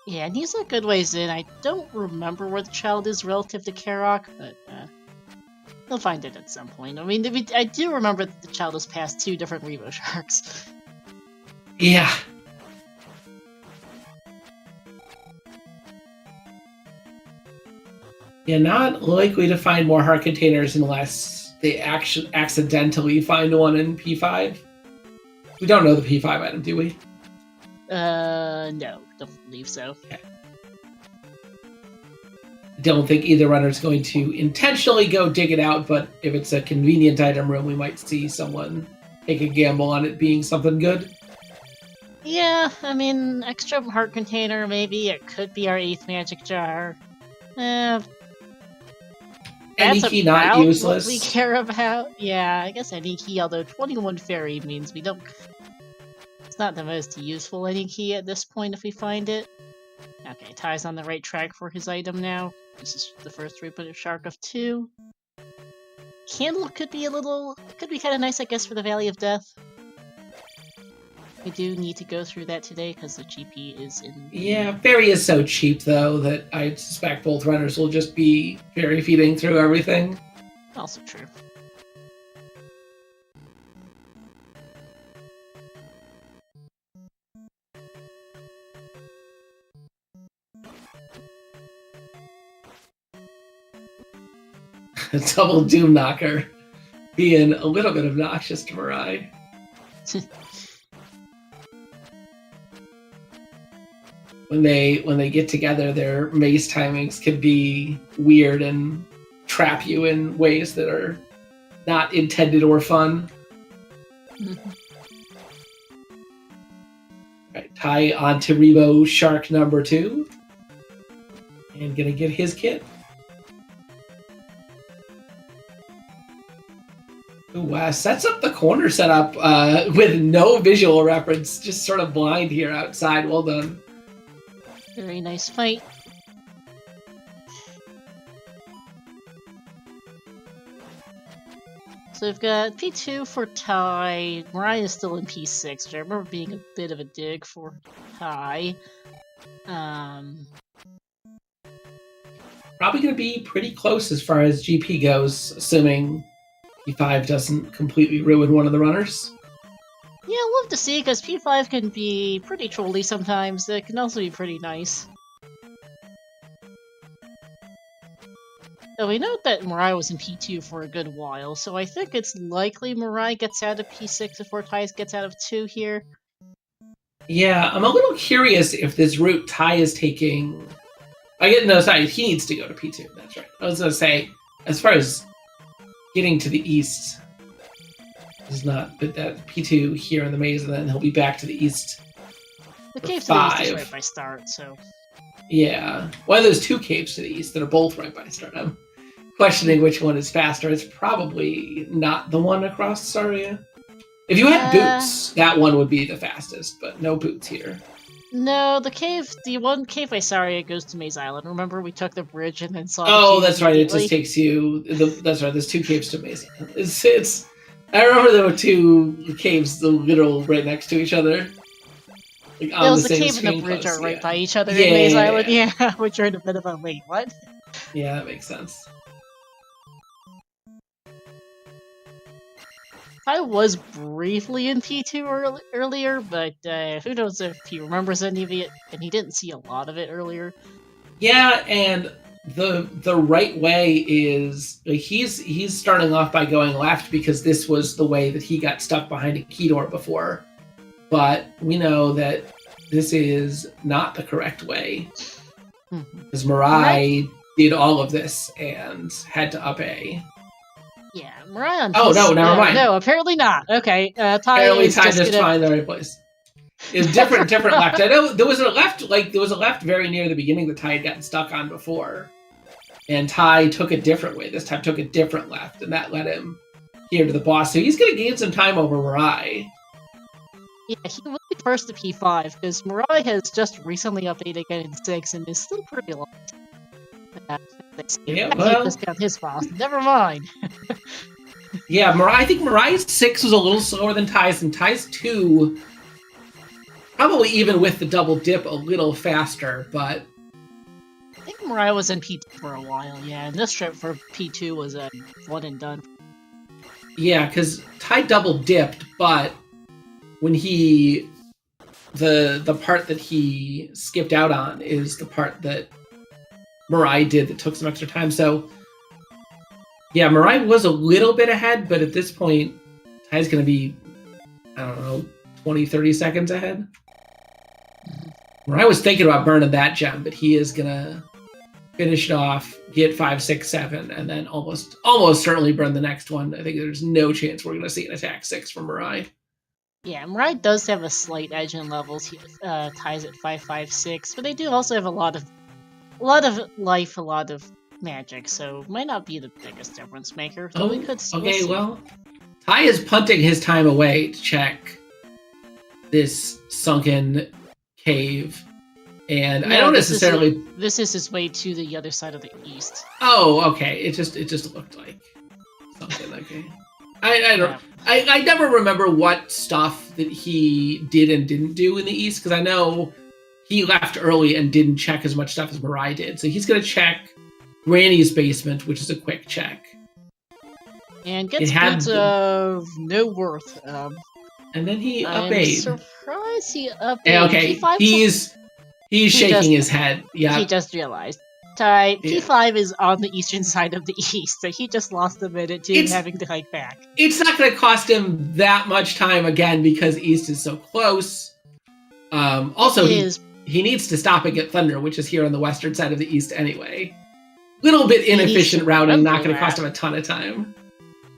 Speaker 1: Yeah, and he's a good ways in. I don't remember where the child is relative to Karok, but he'll find it at some point. I mean, I do remember that the child has passed 2 different Revo Sharks.
Speaker 2: Yeah. Yeah, not likely to find more heart containers unless they accidentally find one in P5. We don't know the P5 item, do we?
Speaker 1: No, don't believe so.
Speaker 2: Okay. I don't think either runner is going to intentionally go dig it out, but if it's a convenient item room, we might see someone take a gamble on it being something good.
Speaker 1: Yeah, I mean, extra heart container, maybe. It could be our 8th magic jar.
Speaker 2: Any key not useless.
Speaker 1: What we care about. Yeah, I guess any key, although 21 fairy means we don't... It's not the most useful any key at this point if we find it. Okay, Ty's on the right track for his item now. This is the first 3-footed shark of 2. Candle could be kind of nice, I guess, for the Valley of Death. We do need to go through that today because the GP is in...
Speaker 2: Yeah, fairy is so cheap, though, that I suspect both runners will just be fairy feeding through everything.
Speaker 1: Also true.
Speaker 2: Double Doom Knocker being a little bit obnoxious to MiRai. When they get together, their mace timings can be weird and trap you in ways that are not intended or fun. Right, Ty onto Rebo Shark number 2. And gonna get his kit. Ooh, sets up the corner setup with no visual reference, just sort of blind here outside. Well done.
Speaker 1: Very nice fight. So we've got P2 for Ty. MiRai is still in P6, which I remember being a bit of a dig for Ty.
Speaker 2: Probably going to be pretty close as far as GP goes, assuming P5 doesn't completely ruin one of the runners.
Speaker 1: Yeah, I'd love to see, because P5 can be pretty trolly sometimes. It can also be pretty nice. So we know that MiRai was in P2 for a good while, so I think it's likely MiRai gets out of P6 before Ty gets out of 2 here.
Speaker 2: Yeah, I'm a little curious if this route Ty is taking... sorry, he needs to go to P2, that's right. I was going to say, as far as getting to the east, is not, but that P2 here in the maze, and then he'll be back to the east.
Speaker 1: The cave to the east is right by start, so...
Speaker 2: Yeah. Well, there's 2 caves to the east that are both right by start. I'm questioning which one is faster. It's probably not the one across Saria. If you had boots, that one would be the fastest, but no boots here.
Speaker 1: No, the one cave by Saria goes to Maze Island. Remember, we took the bridge and then saw the
Speaker 2: Oh,
Speaker 1: cave
Speaker 2: that's right. It just takes you... that's right. There's 2 caves to Maze Island. It's I remember there were 2 caves, the literal right next to each other. Like on
Speaker 1: the cave and the bridge are right by each other in Maze Island. Yeah, which are in a bit of a wait, what?
Speaker 2: Yeah, that makes sense.
Speaker 1: I was briefly in P2 earlier, but who knows if he remembers any of it, and he didn't see a lot of it earlier.
Speaker 2: Yeah, and the right way is like he's starting off by going left because this was the way that he got stuck behind a key door before. But we know that this is not the correct way. Because MiRai did all of this and had to up A.
Speaker 1: Yeah, MiRai on
Speaker 2: Oh, no, never mind.
Speaker 1: No, apparently not. Okay,
Speaker 2: apparently Ty just find the right place. It's different left. I know there was a left very near the beginning that Ty had gotten stuck on before. And Ty took a different way. This time took a different left, and that led him here to the boss. So he's going to gain some time over MiRai.
Speaker 1: Yeah, he will be first to P5, because MiRai has just recently updated again in 6 and is still pretty low.
Speaker 2: Yeah, well...
Speaker 1: discount his boss. Never mind.
Speaker 2: Yeah, I think MiRai's 6 was a little slower than Ty's, and Ty's 2, probably even with the double dip, a little faster, but...
Speaker 1: I think MiRai was in P2 for a while, yeah, and this trip for P2 was a one and done.
Speaker 2: Yeah, because Ty double dipped, but when he... The part that he skipped out on is the part that MiRai did that took some extra time, so... Yeah, MiRai was a little bit ahead, but at this point, Ty's going to be, I don't know, 20, 30 seconds ahead. MiRai was thinking about burning that gem, but he is going to finish it off, get 5, 6, 7, and then almost certainly burn the next one. I think there's no chance we're going to see an attack 6 from MiRai.
Speaker 1: Yeah, MiRai does have a slight edge in levels. He ties at 5, 5, 6, but they do also have a lot of life, a lot of magic, so might not be the biggest difference maker. So we could
Speaker 2: see. Well, Ty is punting his time away to check this sunken cave, and I don't necessarily.
Speaker 1: This is his way to the other side of the east.
Speaker 2: Oh, okay. It just looked like something. Okay. I never remember what stuff that he did and didn't do in the east, because I know he left early and didn't check as much stuff as MiRai did. So he's going to check Granny's basement, which is a quick check.
Speaker 1: And gets boots of no worth.
Speaker 2: And then he
Speaker 1: I'm surprised he updated.
Speaker 2: Okay,
Speaker 1: P5
Speaker 2: he's shaking his head. Yeah,
Speaker 1: he just realized. Ty, P5 is on the eastern side of the east, so he just lost a minute to having to hike back.
Speaker 2: It's not going to cost him that much time again because east is so close. Also, he needs to stop and get Thunder, which is here on the western side of the east anyway. Little bit inefficient routing, not going to cost him a ton of time.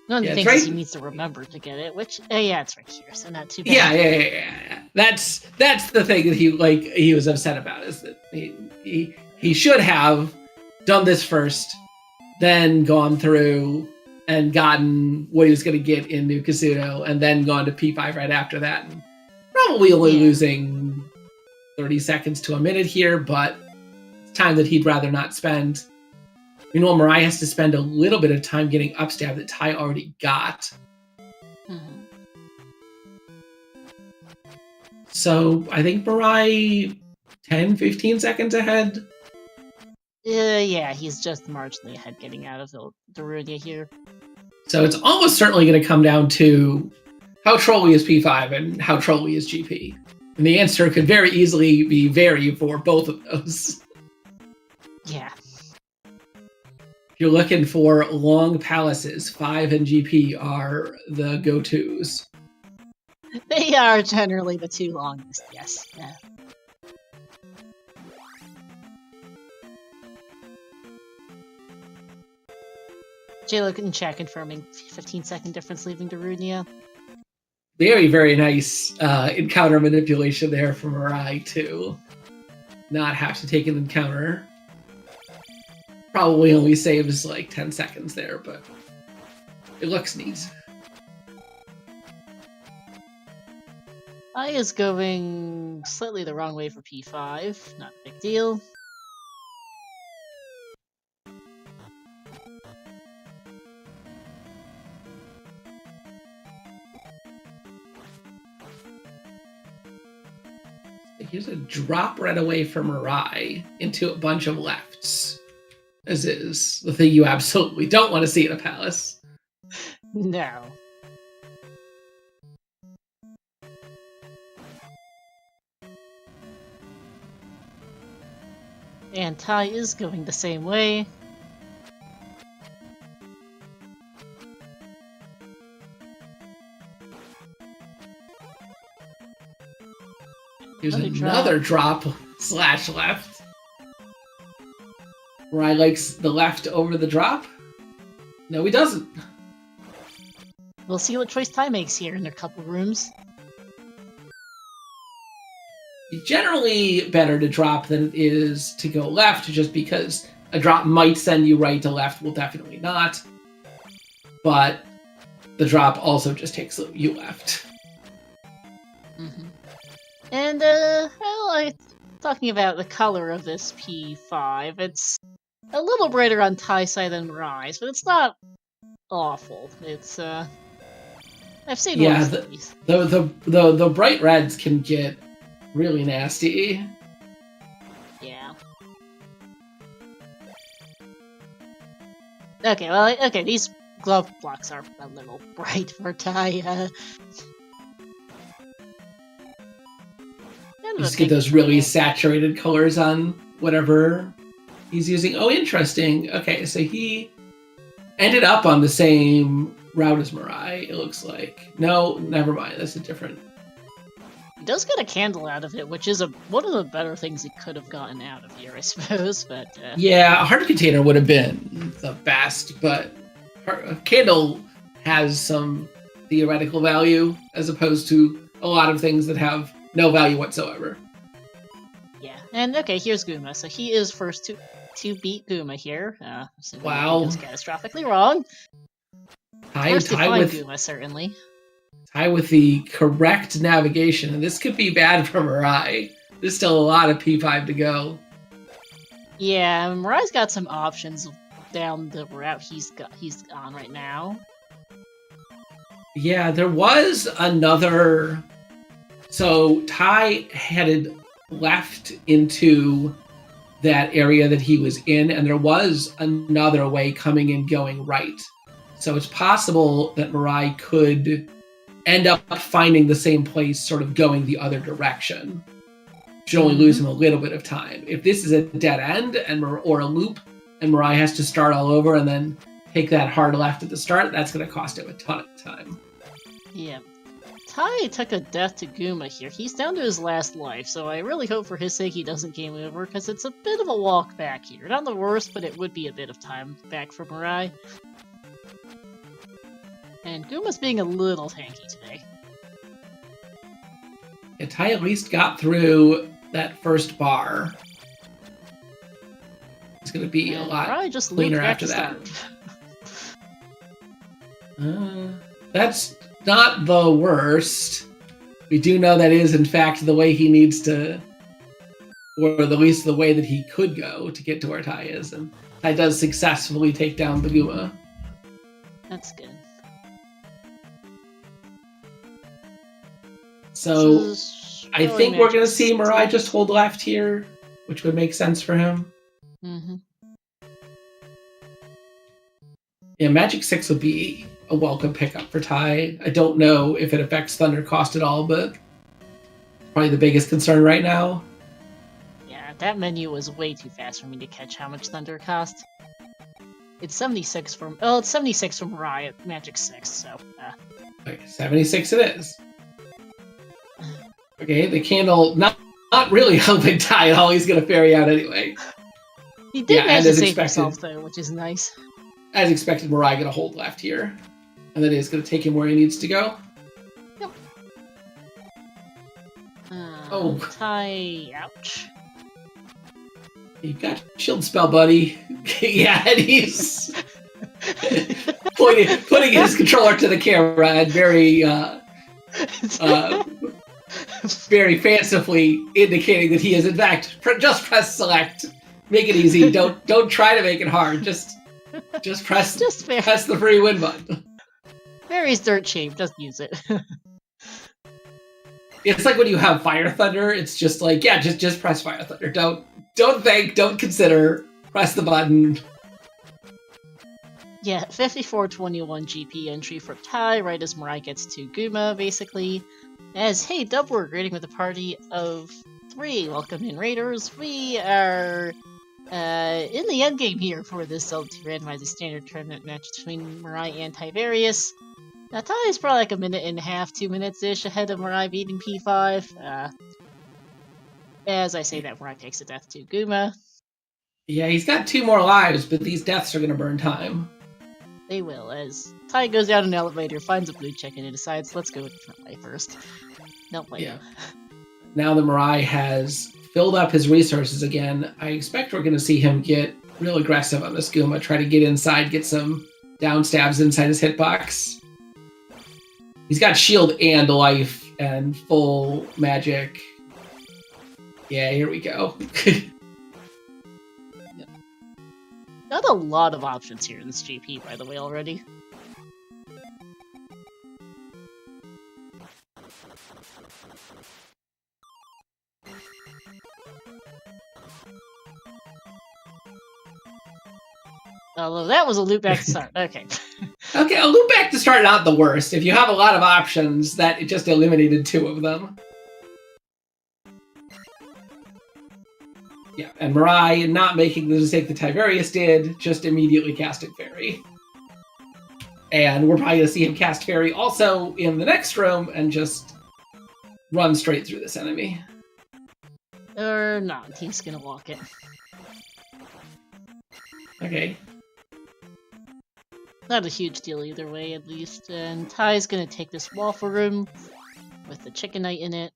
Speaker 1: One of the things is he needs to remember to get it, which it's right here, so not too bad.
Speaker 2: Yeah. That's the thing that he was upset about, is that he should have done this first, then gone through and gotten what he was going to get in New Casino, and then gone to P5 right after that. And probably only losing 30 seconds to a minute here, but it's time that he'd rather not spend. Meanwhile, MiRai has to spend a little bit of time getting upstab that Ty already got. So I think MiRai 10, 15 seconds ahead.
Speaker 1: Yeah, he's just marginally ahead getting out of Darunia here.
Speaker 2: So it's almost certainly going to come down to how trolly is P5 and how trolly is GP. And the answer could very easily be vary for both of those.
Speaker 1: Yeah.
Speaker 2: If you're looking for long palaces, 5 and GP are the go-tos.
Speaker 1: They are generally the two longest, yes. Yeah. J-Lo in chat confirming 15-second difference leaving Darunia.
Speaker 2: Very, very nice encounter manipulation there from MiRai to not have to take an encounter. Probably only saves like 10 seconds there, but it looks neat.
Speaker 1: I is going slightly the wrong way for P5. Not a big deal.
Speaker 2: Here's a drop right away from MiRai into a bunch of lefts. As is the thing you absolutely don't want to see in a palace.
Speaker 1: No. And Ty is going the same way.
Speaker 2: Here's another drop slash left. MiRai likes the left over the drop. No, he doesn't.
Speaker 1: We'll see what choice Ty makes here in a couple rooms.
Speaker 2: Generally better to drop than it is to go left, just because a drop might send you right to left, will definitely not. But the drop also just takes you left.
Speaker 1: Mm-hmm. And, talking about the color of this P5, it's a little brighter on Ty's side than MiRai's, but it's not awful. It's, I've seen worse than these.
Speaker 2: The bright reds can get really nasty.
Speaker 1: Yeah. Okay, well, okay, these glove blocks are a little bright for Ty.
Speaker 2: You just get those really saturated colors on whatever he's using. Oh, interesting. Okay, so he ended up on the same route as MiRai, it looks like. No, never mind. That's a different...
Speaker 1: He does get a candle out of it, which is one of the better things he could have gotten out of here, I suppose, but...
Speaker 2: Yeah, a heart container would have been the best, but a candle has some theoretical value, as opposed to a lot of things that have no value whatsoever.
Speaker 1: Yeah, and okay, here's Guma. So he is first to beat Guma here.
Speaker 2: Wow.
Speaker 1: He was catastrophically wrong. First to find Guma, certainly.
Speaker 2: Ty with the correct navigation, and this could be bad for MiRai. There's still a lot of P5 to go.
Speaker 1: Yeah, MiRai's got some options down the route he's on right now.
Speaker 2: Yeah, there was another... So Ty headed left into that area that he was in, and there was another way coming and going right. So it's possible that MiRai could end up finding the same place, sort of going the other direction. Should only lose him a little bit of time. If this is a dead end or a loop, and MiRai has to start all over and then take that hard left at the start, that's going to cost him a ton of time.
Speaker 1: Yeah. Ty took a death to Guma here. He's down to his last life, so I really hope for his sake he doesn't game over, because it's a bit of a walk back here. Not the worst, but it would be a bit of time back for MiRai. And Guma's being a little tanky today.
Speaker 2: Yeah, Ty at least got through that first bar. It's going to be a lot
Speaker 1: just
Speaker 2: cleaner after that. That's not the worst. We do know that is, in fact, the way he needs to, or at least the way that he could go to get to where Ty is. And Ty does successfully take down the Guma.
Speaker 1: That's good.
Speaker 2: So,
Speaker 1: this is
Speaker 2: I
Speaker 1: Going
Speaker 2: think we're going to
Speaker 1: Magic
Speaker 2: see
Speaker 1: 6.
Speaker 2: MiRai just hold left here, which would make sense for him.
Speaker 1: Mm-hmm.
Speaker 2: Yeah, Magic 6 would be a welcome pickup for Ty. I don't know if it affects Thunder cost at all, but probably the biggest concern right now.
Speaker 1: Yeah, that menu was way too fast for me to catch how much Thunder cost. It's 76 from... Oh, it's 76 from MiRai at Magic 6, so...
Speaker 2: Okay, 76 it is. Okay, the candle not really helping Ty at all. He's going to ferry out anyway.
Speaker 1: He did manage to
Speaker 2: as
Speaker 1: save
Speaker 2: expected,
Speaker 1: himself, though, which is nice.
Speaker 2: As expected, MiRai going to hold left here. And then he's going to take him where he needs to go.
Speaker 1: Yep.
Speaker 2: Oh.
Speaker 1: Ty, ouch.
Speaker 2: You got shield spell, buddy. Yeah, and he's putting his controller to the camera and very fancifully indicating that he is in fact just press select. Make it easy. Don't try to make it hard. Just press the free win button.
Speaker 1: Barry's dirt cheap. Just use it.
Speaker 2: It's like when you have Fire Thunder. It's just like, yeah, just press Fire Thunder. Don't think. Don't consider. Press the button.
Speaker 1: Yeah, 5421 GP entry for Ty, right as MiRai gets to Guma, basically. As, hey, double, we're greeting with a party of 3. Welcome in, Raiders. We are in the endgame here for this Zelda 2 randomized standard tournament match between MiRai and Tyvarius. Now, Ty is probably like a minute and a half, 2 minutes-ish ahead of MiRai beating P5. As I say that, MiRai takes a death to Guma.
Speaker 2: Yeah, he's got 2 more lives, but these deaths are going to burn time.
Speaker 1: They will, as Ty goes down an elevator, finds a blue chicken, and decides, let's go with MiRai first. Don't blame him.
Speaker 2: Now that MiRai has filled up his resources again, I expect we're going to see him get real aggressive on this Guma, try to get inside, get some down stabs inside his hitbox. He's got shield and life and full magic. Yeah, here we go.
Speaker 1: Got a lot of options here in this GP, by the way, already. Although that was a loop back to start. Okay.
Speaker 2: Okay, a loop back to start, not the worst. If you have a lot of options, that it just eliminated 2 of them. Yeah, and MiRai not making the mistake that Tyvarius did, just immediately casting Fairy. And we're probably going to see him cast Fairy also in the next room and just run straight through this enemy.
Speaker 1: Or not, he's gonna walk it.
Speaker 2: Okay.
Speaker 1: Not a huge deal either way, at least. And Ty's gonna take this waffle room with the chicken knight in it.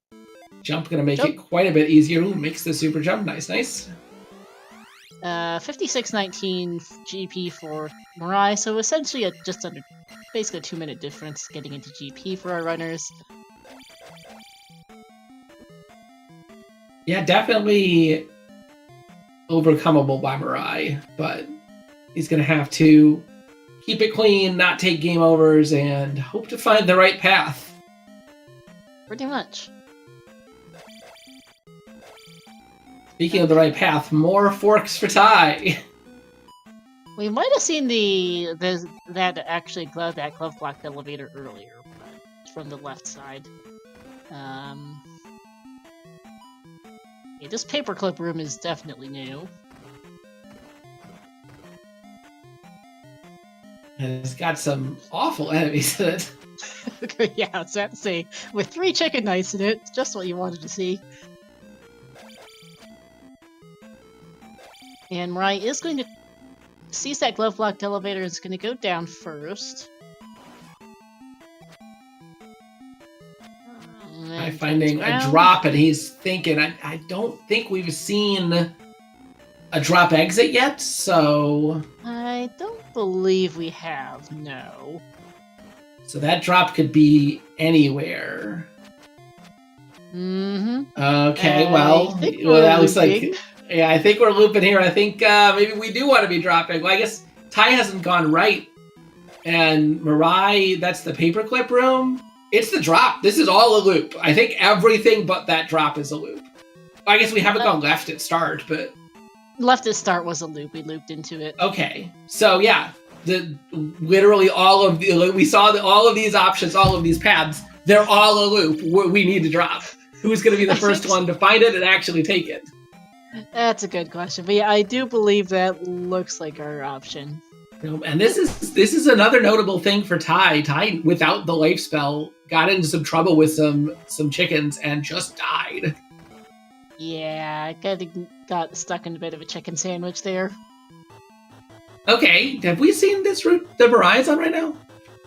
Speaker 2: Jump gonna make it quite a bit easier. Ooh, makes the super jump. Nice.
Speaker 1: 5619 GP for MiRai, so essentially just under, basically a 2-minute difference getting into GP for our runners.
Speaker 2: Yeah, definitely overcomable by MiRai, but he's gonna have to keep it clean, not take game overs, and hope to find the right path.
Speaker 1: Pretty much.
Speaker 2: Speaking of the right path, more forks for Ty.
Speaker 1: We might have seen that glove blocked elevator earlier, but from the left side. Yeah, this paperclip room is definitely new.
Speaker 2: And it's got some awful enemies in it.
Speaker 1: Yeah, I was about to say, with 3 chicken knights in it, just what you wanted to see. And MiRai is going to seize that glove-blocked elevator and is going to go down first.
Speaker 2: By finding a drop, and he's thinking, I don't think we've seen a drop exit yet, so...
Speaker 1: I don't believe we have, no.
Speaker 2: So that drop could be anywhere.
Speaker 1: Mm-hmm.
Speaker 2: Okay, well that looks like... Yeah, I think we're looping here. I think maybe we do want to be dropping. Well, I guess Ty hasn't gone right. And MiRai, that's the paperclip room. It's the drop. This is all a loop. I think everything but that drop is a loop. I guess we haven't gone left at start, but
Speaker 1: left at start was a loop. We looped into it.
Speaker 2: Okay, so yeah, literally all of we saw all of these options, all of these paths. They're all a loop. We need to drop. Who's going to be the first one to find it and actually take it?
Speaker 1: That's a good question, but yeah, I do believe that looks like our option.
Speaker 2: And this is another notable thing for Ty. Ty, without the life spell, got into some trouble with some chickens and just died.
Speaker 1: Yeah, I kind of got stuck in a bit of a chicken sandwich there.
Speaker 2: Okay, have we seen this route the MiRai's on right now?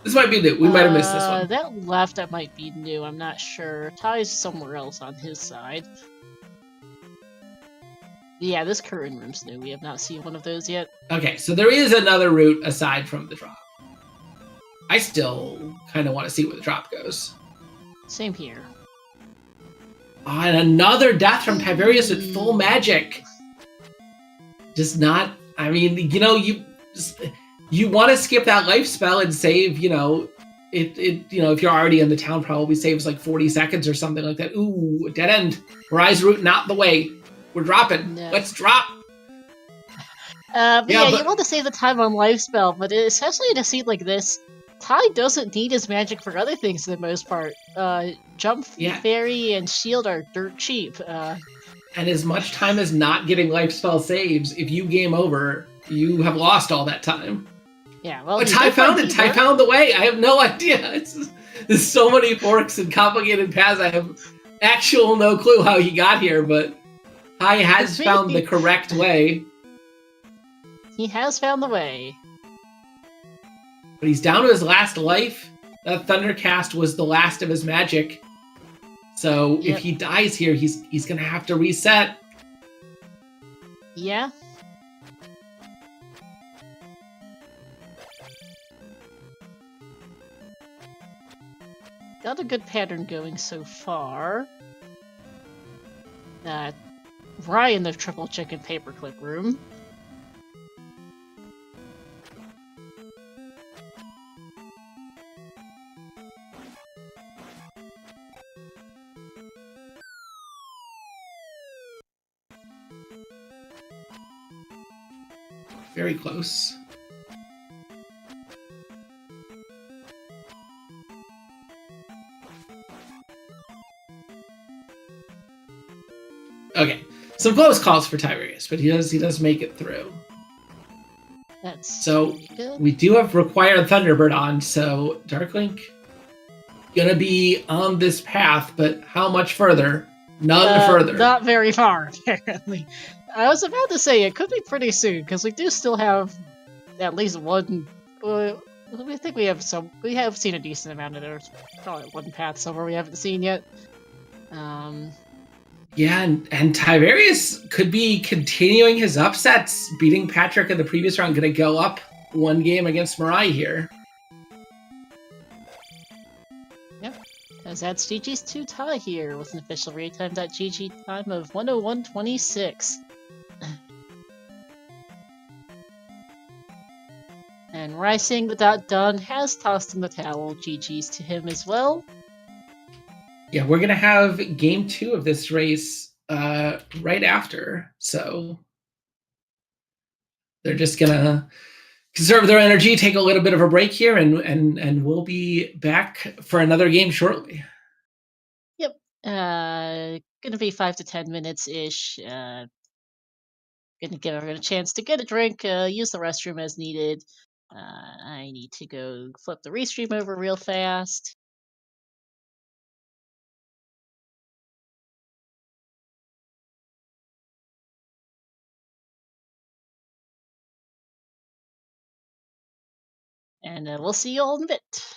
Speaker 2: This might be new. We might have missed this one.
Speaker 1: That left, that might be new. I'm not sure. Ty's somewhere else on his side. Yeah, this current room's new. We have not seen one of those yet.
Speaker 2: Okay, so there is another route aside from the drop. I still kind of want to see where the drop goes.
Speaker 1: Same here.
Speaker 2: Oh, and another death from Tyvarius with full magic. Just not. I mean, you want to skip that life spell and save. If you're already in the town, probably saves like 40 seconds or something like that. Ooh, dead end. Rise route, not the way. We're dropping. No. Let's drop.
Speaker 1: But you want to save the time on life spell, but especially in a scene like this, Ty doesn't need his magic for other things for the most part. Jump, fairy, and shield are dirt cheap.
Speaker 2: And as much time as not getting life spell saves, if you game over, you have lost all that time.
Speaker 1: Yeah, well,
Speaker 2: but Ty found it. Ty found the way. I have no idea. There's so many forks and complicated paths. I have actual no clue how he got here, but Ty has found the correct way.
Speaker 1: He has found the way.
Speaker 2: But he's down to his last life. That Thundercast was the last of his magic. So if he dies here, he's gonna have to reset.
Speaker 1: Yeah. Got a good pattern going so far. Right in the triple chicken paperclip room.
Speaker 2: Very close. Okay, some close calls for Tyvarius, but he does make it through.
Speaker 1: That's
Speaker 2: so
Speaker 1: good.
Speaker 2: We do have required Thunderbird on, so Darklink gonna be on this path, but how much further? None further.
Speaker 1: Not very far, apparently. I was about to say it could be pretty soon because we do still have at least one. We think we have some. We have seen a decent amount of theirs. Probably one path somewhere we haven't seen yet.
Speaker 2: Yeah, and Tyvarius could be continuing his upsets, beating Patrick in the previous round. Going to go up one game against MiRai here.
Speaker 1: Yep, as that's GG's 2 tie here with an official real-time.gg time of 101.26. And Rising the dot done has tossed in the towel. GG's to him as well.
Speaker 2: Yeah, we're gonna have game 2 of this race right after, so they're just gonna conserve their energy, take a little bit of a break here, and we'll be back for another game shortly.
Speaker 1: Yep, gonna be 5 to 10 minutes ish. Gonna give everyone a chance to get a drink, use the restroom as needed. I need to go flip the restream over real fast. And we'll see you all in a bit.